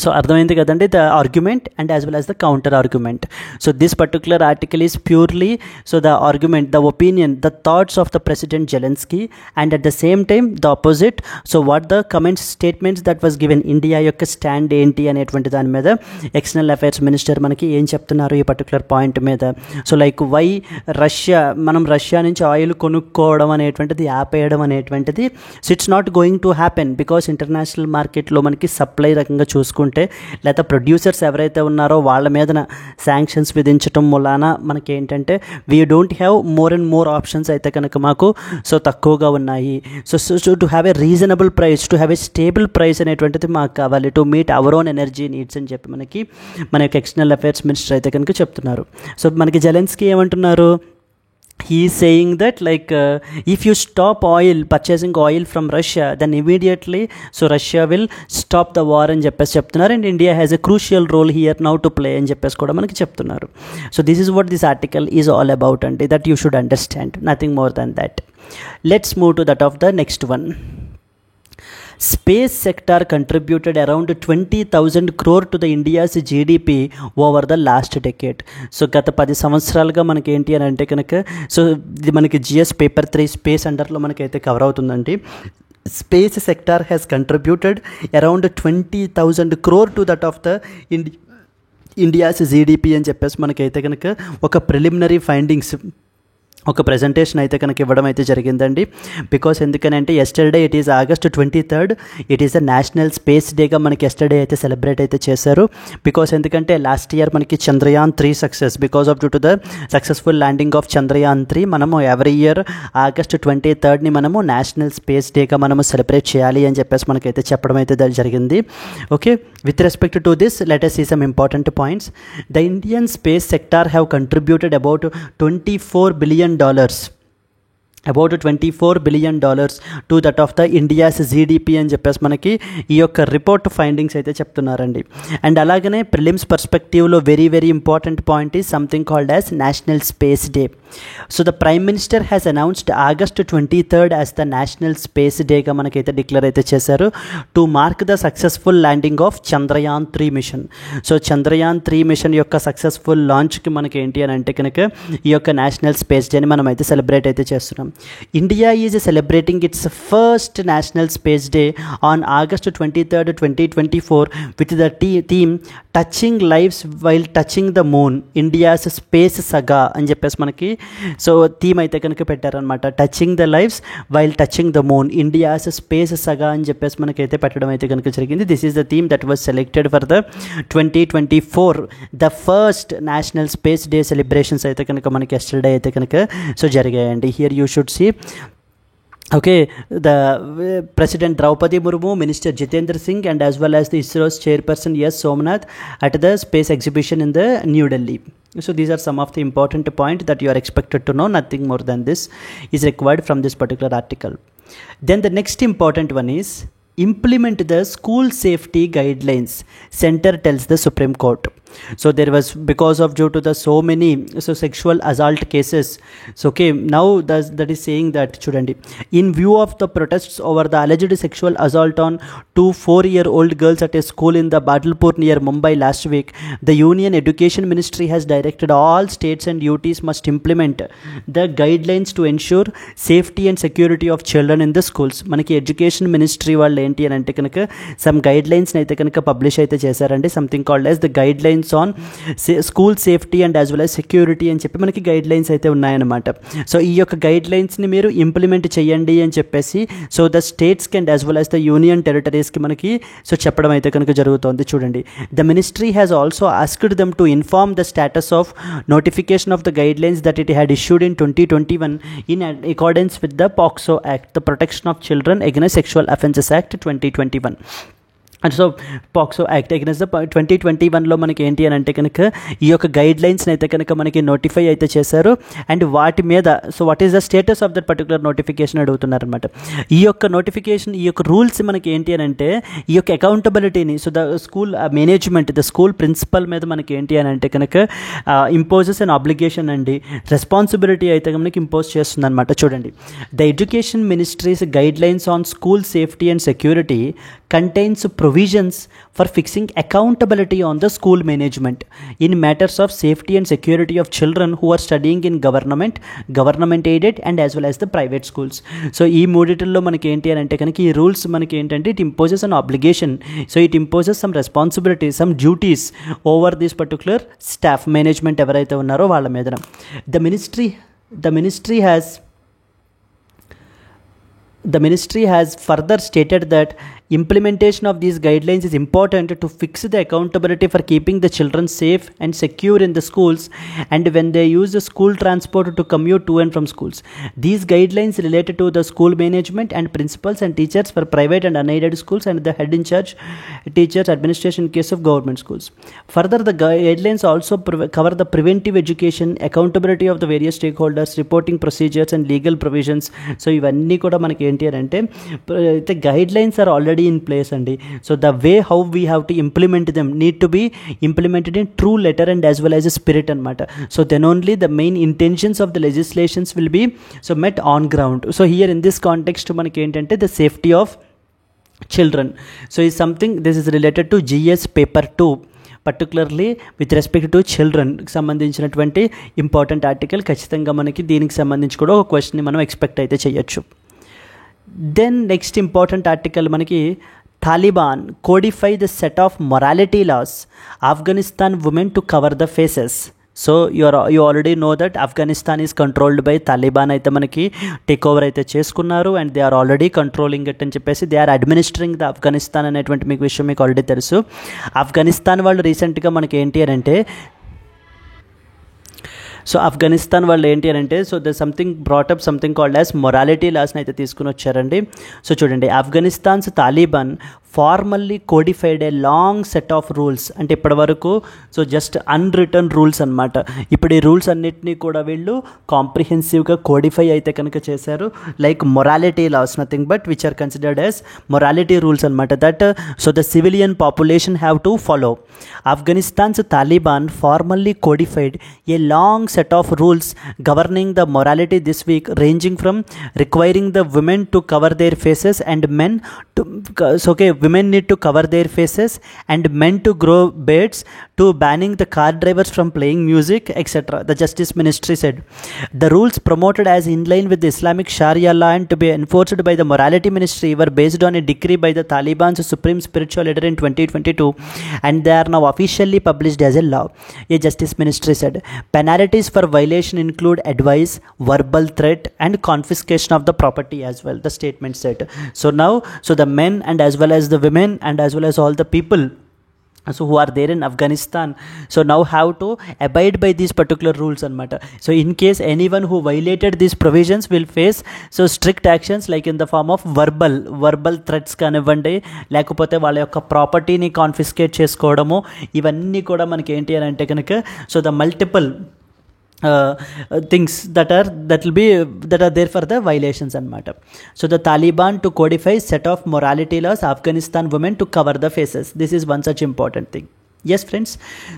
so అర్థమైంది కదండి the argument and as well as the counter argument. So this particular article is purely so the argument, the opinion, the thoughts of the president Zelensky and at the same time the opposite. So what the comments statements that was given, India యొక్క stand ఏంటి అనేటువంటి దాని మీద external affairs minister మనకి ఏం చెప్తున్నారు ఈ particular point మీద. సో లైక్ వై మనం రష్యా నుంచి ఆయిల్ కొనుక్కోవడం అనేటువంటిది ఆపేయడం అనేటువంటిది it's not going to happen because international మార్కెట్లో మనకి సప్లై రకంగా చూసుకుంటే లేదా ప్రొడ్యూసర్స్ ఎవరైతే ఉన్నారో వాళ్ళ మీద శాంక్షన్స్ విధించడం మూలాన మనకి ఏంటంటే we don't have more and more options అయితే కనుక మాకు సో తక్కువగా ఉన్నాయి. So to have a reasonable price, to have a stable price అనేటువంటిది మాకు కావాలి to meet our own energy needs అని చెప్పి మనకి మన యొక్క ఎక్స్టర్నల్ అఫైర్స్ మినిస్టర్ అయితే కనుక చెప్తున్నారు. సో మనకి జెలెన్స్కీ ఏమంటున్నారు, he is saying that like if you stop purchasing oil from Russia then immediately so Russia will stop the war అని చెప్పేసి చెప్తున్నారు. and India has a crucial role here now to play అని చెప్పేసి కూడా మనకి చెప్తున్నారు. so this is what this article is all about and that you should understand, nothing more than that. Let's move to that of the next one. Space sector contributed around 20,000 crore to the India's GDP over the last decade. So గత 10 సంవత్సరాలుగా మనకి ఏంటి అని అంటే కనుక so ఇది మనకి GS paper 3 space అండర్లో మనకైతే కవర్ అవుతుందండి. Space sector has contributed around 20,000 crore to that of the India's GDP అని చెప్పేసి మనకైతే కనుక ఒక ప్రిలిమినరీ ఫైండింగ్స్ ఒక ప్రజెంటేషన్ అయితే కనుక ఇవ్వడం అయితే జరిగిందండి. బికాస్ ఎందుకనంటే yesterday it is August 23rd, it is the national space డేగా మనకి ఎస్టర్డే అయితే సెలబ్రేట్ అయితే చేశారు. బికాస్ ఎందుకంటే లాస్ట్ ఇయర్ మనకి Chandrayaan 3 success, because of due to the successful landing of Chandrayaan 3 మనము ఎవ్రీ ఇయర్ August 23rd మనము నేషనల్ స్పేస్ డేగా మనము సెలబ్రేట్ చేయాలి అని చెప్పేసి మనకైతే చెప్పడం అయితే జరిగింది. Okay, with respect to this let us see some important points. The Indian space sector have contributed about $24 billion about $24 billion to that of the India's GDP అని చెప్పేసి మనకి ఈ యొక్క రిపోర్ట్ ఫైండింగ్స్ అయితే చెప్తున్నారండి. అండ్ అలాగనే ప్రిలిమ్స్ పర్స్పెక్టివ్లో very very important point is something called as national space day. So the prime minister has announced August 23rd as the national space డేగా మనకైతే డిక్లేర్ అయితే చేశారు to mark the successful landing of Chandrayaan 3 mission. సో Chandrayaan 3 mission యొక్క successful లాంచ్కి మనకి ఏంటి అని అంటే కనుక ఈ యొక్క నేషనల్ స్పేస్ డేని మనం అయితే సెలబ్రేట్ అయితే చేస్తున్నాం. India is celebrating its first National Space Day on August 23rd, 2024 with the theme Touching Lives While Touching the Moon, India's Space Saga అని చెప్పేసి మనకి సో థీమ్ అయితే కనుక పెట్టారనమాట. Touching the lives while touching the moon, India's space saga అని చెప్పేసి మనకైతే పెట్టడం అయితే కనుక జరిగింది. This is the theme that was selected for the 2024 the first national space day celebrations అయితే కనుక మనకి ఎస్టర్డే అయితే కనుక సో జరిగాయండి. Here you should see okay the President Draupadi Murmu, Minister Jitendra Singh and as well as the ISRO's chairperson S Somnath at the space exhibition in the New Delhi. So these are some of the important points that you are expected to know. Nothing more than this is required from this particular article. Then the next important one is implement the school safety guidelines, center tells the Supreme Court. So there was, because of due to the so many sexual assault cases, so okay, now that is saying that chudandi, in view of the protests over the alleged sexual assault on 2 4-year-old girls at a school in the Badalpur near Mumbai last week, the Union Education Ministry has directed all states and UTs must implement the guidelines to ensure safety and security of children in the schools. Manaki education ministry వాళ్ళు ఏంటి అని అంటే కనుక some గైడ్లైన్స్ని అయితే కనుక publish అయితే చేశారండి, something called as the guidelines on school safety and as well as security అని చెప్పి మనకి గైడ్లైన్స్ అయితే ఉన్నాయన్నమాట. సో ఈ యొక్క గైడ్లైన్స్ని మీరు ఇంప్లిమెంట్ చేయండి అని చెప్పేసి సో ద స్టేట్స్కి and as well as the union టెరిటరీస్కి మనకి సో చెప్పడం అయితే కనుక జరుగుతుంది. చూడండి, the ministry has also asked them to inform the status of notification of the guidelines that it had issued in 2021 in accordance with the POCSO Act, the Protection of Children Against Sexual Offences Act 2021. And so POCSO act against the 2021లో మనకి ఏంటి అని అంటే కనుక ఈ యొక్క గైడ్లైన్స్ని అయితే కనుక మనకి నోటిఫై అయితే చేశారు. అండ్ వాటి మీద so what is the status of that particular notification అడుగుతున్నారనమాట. ఈ యొక్క నోటిఫికేషన్, ఈ యొక్క రూల్స్ మనకి ఏంటి అని అంటే ఈ యొక్క అకౌంటబిలిటీని so the school management, the school principal మీద మనకి ఏంటి అని అంటే కనుక ఇంపోజెస్ అండ్ ఆబ్లిగేషన్ అండి, రెస్పాన్సిబిలిటీ అయితే మనకి ఇంపోజ్ చేస్తుంది అనమాట. చూడండి, the education ministry's guidelines on school safety and security contains provisions for fixing accountability on the school management in matters of safety and security of children who are studying in government aided and as well as the private schools. So ee mooditillo manaki enti ante kanaki ee rules manaki entante it imposes an obligation, so it imposes some responsibilities, some duties over this particular staff management evaraithe unnaro vaalla meedana. The ministry has further stated that implementation of these guidelines is important to fix the accountability for keeping the children safe and secure in the schools and when they use the school transport to commute to and from schools. These guidelines related to the school management and principals and teachers for private and unaided schools and the head in charge teachers administration in case of government schools. Further, the guidelines also cover the preventive education, accountability of the various stakeholders, reporting procedures and legal provisions. So ivanni kuda manaki enti ante the guidelines are already in place andi, so the way how we have to implement them need to be implemented in true letter and as well as a spirit anamata. So then only the main intentions of the legislations will be so met on ground. So here in this context manaki entante the safety of children so is something this is related to GS paper 2 particularly with respect to చిల్డ్రన్కి సంబంధించినటువంటి important article. ఖచ్చితంగా మనకి దీనికి సంబంధించి కూడా ఒక క్వశ్చన్ని మనం ఎక్స్పెక్ట్ అయితే చేయొచ్చు. దెన్ నెక్స్ట్ ఇంపార్టెంట్ ఆర్టికల్ మనకి Taliban codify the set of morality laws Afghanistan women to cover the faces. So you already know that Afghanistan is controlled by Taliban అయితే మనకి టేక్ ఓవర్ అయితే చేసుకున్నారు and they are already controlling it అని చెప్పేసి they are administering the Afghanistan అనేటువంటి మీకు విషయం మీకు ఆల్రెడీ తెలుసు. ఆఫ్ఘనిస్తాన్ వాళ్ళు రీసెంట్గా మనకి ఏంటి అని అంటే సో ఆఫ్ఘనిస్తాన్ వాళ్ళు ఏంటి అని అంటే so the something brought up something called as morality లాస్ని అయితే తీసుకుని వచ్చారండి. సో చూడండి, Afghanistan's Taliban formally codified a long set of rules, అంటే ఇప్పటి వరకు సో జస్ట్ అన్రిటర్న్ రూల్స్ అనమాట. ఇప్పుడు ఈ రూల్స్ అన్నిటినీ కూడా వీళ్ళు కాంప్రిహెన్సివ్గా కోడిఫై అయితే కనుక చేశారు. Like morality laws, nothing but which are considered as morality rules అనమాట. That so the civilian population have to follow. Afghanistan's Taliban formally codified a long set of rules governing the morality this week, ranging from requiring the women to cover their faces and men to women need to cover their faces and men to grow beards to banning the car drivers from playing music, etc. The Justice Ministry said the rules promoted as in line with the Islamic Sharia law and to be enforced by the Morality Ministry were based on a decree by the Taliban's supreme spiritual leader in 2022 and they are now officially published as a law, a Justice Ministry said. Penalties for violation include advice, verbal threat and confiscation of the property as well, the statement said. So now the men and as well as the women and as well as all the people so who are there in Afghanistan so now have to abide by these particular rules anamata. So in case anyone who violated these provisions will face so strict actions like in the form of verbal threats kanivandi, lekapothe vaalla yokka property ni confiscate chesukodamu, ivanni kuda manaki enti ani ante kanaka so the multiple things that are there for the violations anamata. So the Taliban to codify set of morality laws Afghanistan women to cover the faces. This is one such important thing. Yes friends,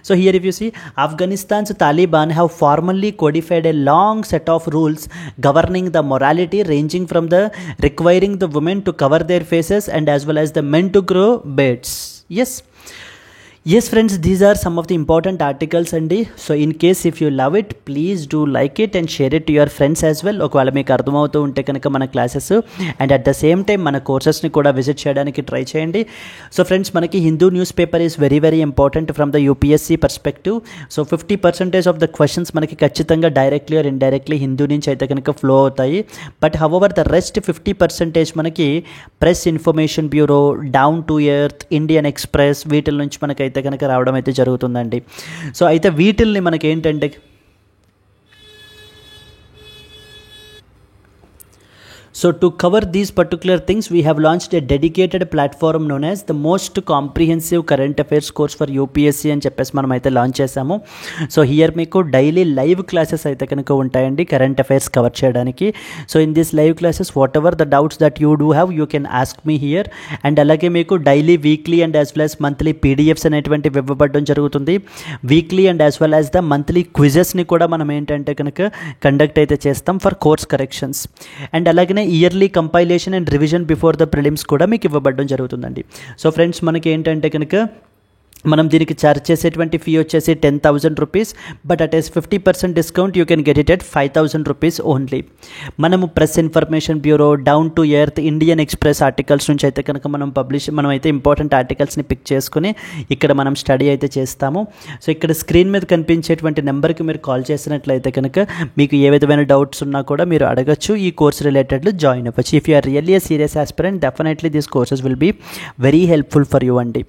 so here if you see, Afghanistan's Taliban have formally codified a long set of rules governing the morality, ranging from the requiring the women to cover their faces and as well as the men to grow beards. Yes friends, these are some of the important articles అండి. So in case if you love it, please do like it and share it to your friends as well. ఒకవేళ మీకు అర్థమవుతూ ఉంటే కనుక మన classes and at the same time మన కోర్సెస్ని కూడా visit చేయడానికి ట్రై చేయండి. సో ఫ్రెండ్స్, మనకి Hindu news paper is very very important from the UPSC perspective. So 50% of the questions మనకి ఖచ్చితంగా డైరెక్ట్లీ ఆర్ ఇండైరెక్ట్లీ హిందూ నుంచి అయితే కనుక ఫ్లో అవుతాయి. బట్ హవెవర్ ద రెస్ట్ 50% మనకి Press Information Bureau, Down to Earth, Indian Express వీటిల నుంచి మనకైతే కనుక రావడం అయితే జరుగుతుందండి. సో అయితే వీటిల్ని మనకి ఏంటంటే So to cover these particular things, we have launched a dedicated platform known as the most comprehensive current affairs course for UPSC అని చెప్పేసి మనం అయితే లాంచ్ చేసాము. సో హియర్ మీకు డైలీ లైవ్ క్లాసెస్ అయితే కనుక ఉంటాయండి కరెంట్ అఫైర్స్ కవర్ చేయడానికి. So in this live classes whatever the doubts that you do have you can ask me here. And అలాగే మీకు daily, weekly and as well as monthly PDFs అనేటువంటివి ఇవ్వబడడం జరుగుతుంది. Weekly and as well as the monthly క్విజెస్ని కూడా మనం ఏంటంటే కనుక కండక్ట్ అయితే చేస్తాం ఫర్ కోర్స్ కరెక్షన్స్. అండ్ అలాగే yearly compilation and revision before the prelims కూడా మీకు ఇవ్వబడడం జరుగుతుందండి. సో ఫ్రెండ్స్, మనకి ఏంటంటే కనుక మనం దీనికి చార్జ్ చేసేటువంటి ఫీ వచ్చేసి 10,000 rupees. But at is 50% discount you can get it at 5,000 rupees only. మనము Press Information Bureau, Down to Earth, Indian Express articles నుంచి అయితే కనుక మనం అయితే ఇంపార్టెంట్ ఆర్టికల్స్ని పిక్ చేసుకుని ఇక్కడ మనం స్టడీ అయితే చేస్తాము. సో ఇక్కడ స్క్రీన్ మీద కనిపించేటువంటి నెంబర్కి మీరు కాల్ చేసినట్లయితే కనుక మీకు ఏ విధమైన డౌట్స్ ఉన్నా కూడా మీరు అడగచ్చు, ఈ కోర్స్ రిలేటెడ్లో జాయిన్ అవ్వచ్చు. If you are really a serious aspirant, definitely these courses will be very helpful for you అండి.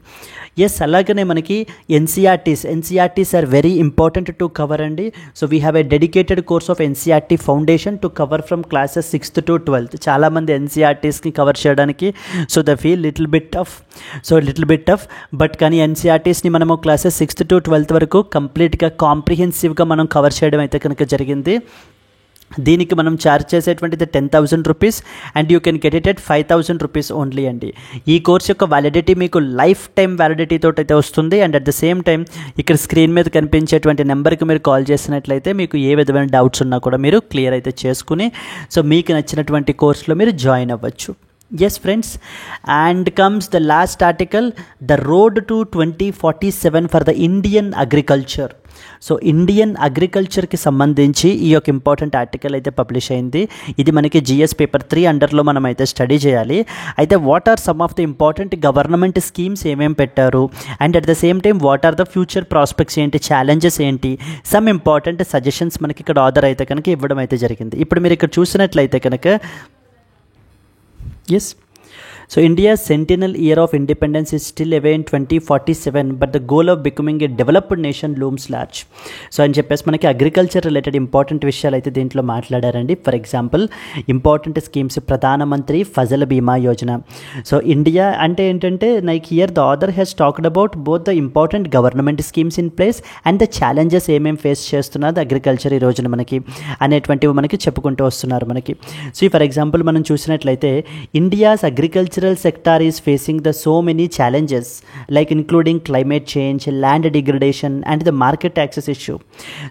ఎస్, అలాగనే మనకి NCERTs are very important to cover అండి. So we have a dedicated course of NCERT foundation to cover from classes 6th to 12th. చాలామంది ఎన్సీఆర్టీస్ని cover చేయడానికి so the feel little bit tough. But కానీ ఎన్సీఆర్టీస్ని మనము classes 6th to 12th వరకు కంప్లీట్గా కాంప్రిహెన్సివ్గా మనం కవర్ చేయడం అయితే కనుక జరిగింది. దీనికి మనం ఛార్జ్ చేసేటువంటిది 10,000 rupees and you can get it at 5,000 rupees only అండి. ఈ కోర్స్ యొక్క వ్యాలిడిటీ మీకు లైఫ్ టైం వ్యాలిడిటీ తోటి అయితే వస్తుంది. And at the same time ఇక్కడ స్క్రీన్ మీద కనిపించేటువంటి నెంబర్కి మీరు కాల్ చేసినట్లయితే మీకు ఏ విధమైన డౌట్స్ ఉన్నా కూడా మీరు క్లియర్ అయితే చేసుకుని సో మీకు నచ్చినటువంటి కోర్సులో మీరు జాయిన్ అవ్వచ్చు. Yes friends, and comes the last article, the road to 2047 for the Indian agriculture. సో ఇండియన్ అగ్రికల్చర్కి సంబంధించి ఈ యొక్క ఇంపార్టెంట్ ఆర్టికల్ అయితే పబ్లిష్ అయింది. ఇది మనకి జిఎస్ పేపర్ 3 అండర్లో మనం అయితే స్టడీ చేయాలి. అయితే what are some of the important government schemes ఏమేమి పెట్టారు and at the same time what are the future prospects ఏంటి, ఛాలెంజెస్ ఏంటి, సమ్ ఇంపార్టెంట్ సజెషన్స్ మనకి ఇక్కడ ఆథర్ అయితే కనుక ఇవ్వడం అయితే జరిగింది. ఇప్పుడు మీరు ఇక్కడ చూసినట్లయితే కనుక yes, so India's centennial year of independence is still away in 2047, but the goal of becoming a developed nation looms large. So అని చెప్పేసి మనకి అగ్రికల్చర్ రిలేటెడ్ ఇంపార్టెంట్ విషయాలు అయితే దీంట్లో మాట్లాడారండి. ఫర్ ఎగ్జాంపుల్ ఇంపార్టెంట్ స్కీమ్స్, ప్రధానమంత్రి ఫసల్ బీమా యోజన. సో ఇండియా అంటే ఏంటంటే like here the author has talked about both the important government schemes in place and the challenges ఏమేమి ఫేస్ చేస్తున్నది అగ్రికల్చర్ ఈ రోజున మనకి అనేటువంటివి మనకి చెప్పుకుంటూ వస్తున్నారు మనకి. సో ఫర్ ఎగ్జాంపుల్ మనం చూసినట్లయితే India's agricultural sector is facing the so many challenges like including climate change, land degradation and the market access issue.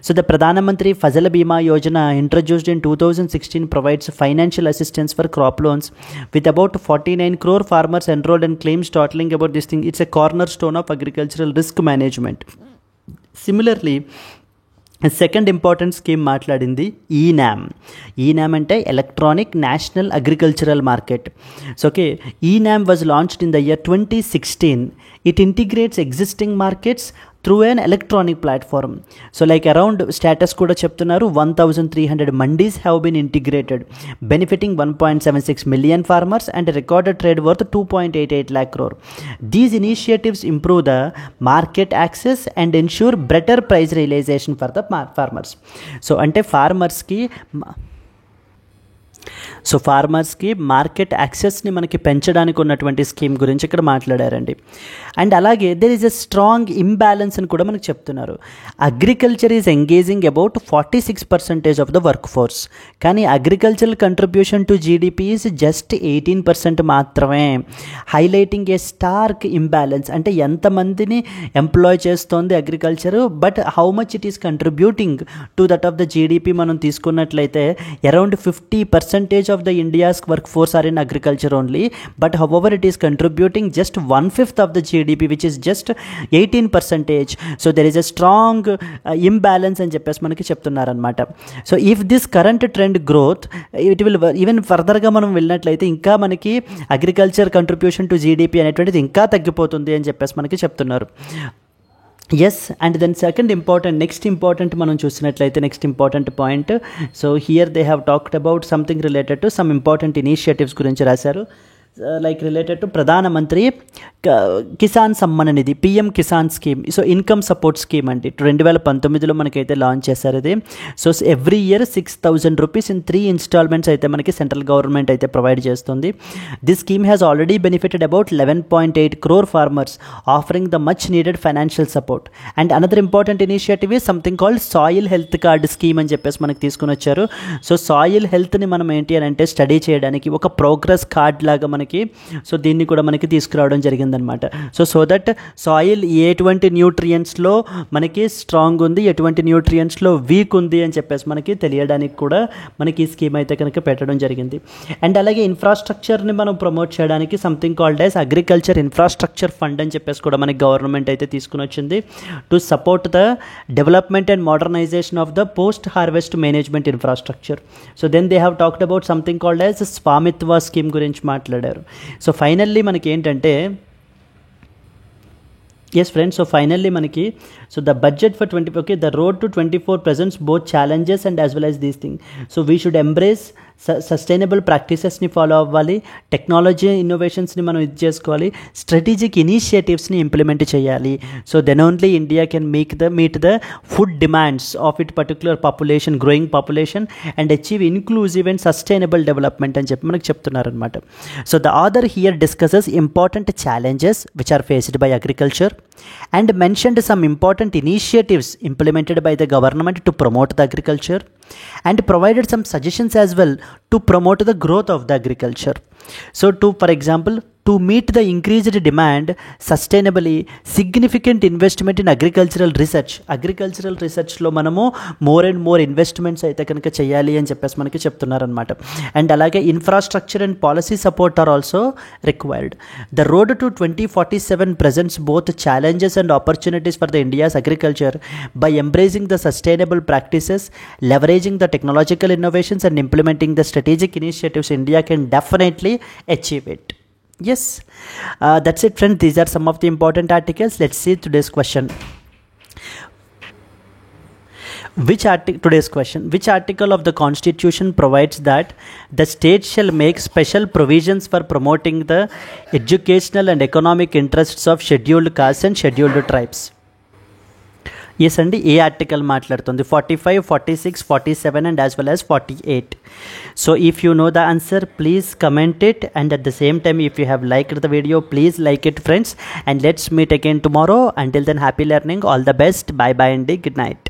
So the Pradhan Mantri Fasal Bima Yojana introduced in 2016 provides financial assistance for crop loans with about 49 crore farmers enrolled and claims totaling about this thing. It's a cornerstone of agricultural risk management. Similarly, second important scheme మాట్లాడింది eNAM అంటే electronic national agricultural market. So okay, eNAM was launched in the year 2016. It integrates existing markets through an electronic platform. So like around status కూడా చెప్తున్నారు 1,300 mandis have been integrated, benefiting 1.76 million farmers and a recorded trade worth 2.88 lakh crore. These initiatives improve the market access and ensure better price realization for the farmers. So అంటే farmers కి so ఫార్మర్స్కి market యాక్సెస్ని మనకి పెంచడానికి ఉన్నటువంటి scheme గురించి ఇక్కడ మాట్లాడారండి. అండ్ అలాగే there is a strong imbalance అని కూడా మనకు చెప్తున్నారు. Agriculture is engaging about 46% of the work force, కానీ agricultural contribution to GDP is just 18% మాత్రమే. హైలైటింగ్ ఏ స్టార్క్ ఇంబ్యాలెన్స్, అంటే ఎంతమందిని ఎంప్లాయ్ చేస్తోంది agriculture, but how much it is contributing to that of the GDP మనం తీసుకున్నట్లయితే around 50% of the India's workforce are in agriculture only, but however it is contributing just 1/5 of the GDP, which is just 18%. So there is a strong imbalance అని చెప్పేసి మనకి చెప్తున్నారనమాట. So if this current trend growth it will even ఫర్దర్గా మనం వెళ్ళినట్లయితే ఇంకా మనకి agriculture contribution to GDP అనేటువంటిది ఇంకా తగ్గిపోతుంది అని చెప్పేసి మనకి చెప్తున్నారు. Yes, and then next important మనం చూసినట్లయితే next important point. So here they have talked about something related to some important initiatives గురించి రాశారు. Like related to Pradhan Mantri Kisan Samman Nidhi, PM Kisan scheme. So income support scheme అండి, 2019లో మనకైతే లాంచ్ చేశారు ఇది. So every year 6,000 rupees in 3 installments అయితే మనకి central government అయితే ప్రొవైడ్ చేస్తుంది. This scheme has already benefited about 11.8 crore farmers, offering the much needed financial support. And another important initiative is something called soil health card scheme అని చెప్పేసి మనకి తీసుకుని వచ్చారు. So soil హెల్త్ని మనం ఏంటి అని అంటే స్టడీ చేయడానికి ఒక ప్రోగ్రెస్ కార్డ్ లాగా మనకి, సో దీన్ని కూడా మనకి తీసుకురావడం జరిగిందనమాట. సో దట్ సాయిల్ ఎటువంటి న్యూట్రియంట్స్లో మనకి స్ట్రాంగ్ ఉంది, ఎటువంటి న్యూట్రియంట్స్లో వీక్ ఉంది అని చెప్పేసి మనకి తెలియడానికి కూడా మనకి ఈ స్కీమ్ అయితే కనుక పెట్టడం జరిగింది. అండ్ అలాగే ఇన్ఫ్రాస్ట్రక్చర్ని మనం ప్రమోట్ చేయడానికి something called as agriculture infrastructure fund అని చెప్పేసి కూడా మనకి గవర్నమెంట్ అయితే తీసుకుని వచ్చింది to support the development and modernisation of the post harvest management infrastructure. So then they have talked about something called as Swamitva scheme గురించి మాట్లాడారు. సో ఫైనల్లీ మనకి ఏంటంటే yes friends, so finally manaki, so the budget for the road to 24 presents both challenges and as well as these things. So we should embrace sustainable practices ni follow avvali, technology innovations ni మనం ఇది చేసుకోవాలి, strategic initiatives ni implement cheyali. So then only India can meet the food demands of its particular population, growing population, and achieve inclusive and sustainable development అని చెప్పి మనకు చెప్తున్నారు అనమాట. So the author here discusses important challenges which are faced by agriculture and mentioned some important initiatives implemented by the government to promote the agriculture and provided some suggestions as well to promote the growth of the agriculture. So for example, to meet the increased demand sustainably, significant investment in agricultural researchలో మనము more and more investments అయితే కనుక చేయాలి అని చెప్పేసి మనకి చెప్తున్నారనమాట. And అలాగే infrastructure and policy support are also required. The road to 2047 presents both challenges and opportunities for the India's agriculture by embracing the sustainable practices, leveraging the technological innovations and implementing the strategic initiatives. India can definitely achieve it. Yes, that's it friends, these are some of the important articles. Let's see today's question. Today's question, which article of the constitution provides that the state shall make special provisions for promoting the educational and economic interests of scheduled castes and scheduled tribes? Yes అండి, ఏ article మాట్లాడుతుంది? 45, 46, 47 and as well as 48. So if you know the answer, please comment it, and at the same time if you have liked the video, please like it friends, and let's meet again tomorrow. Until then, happy learning, all the best, bye bye and good night.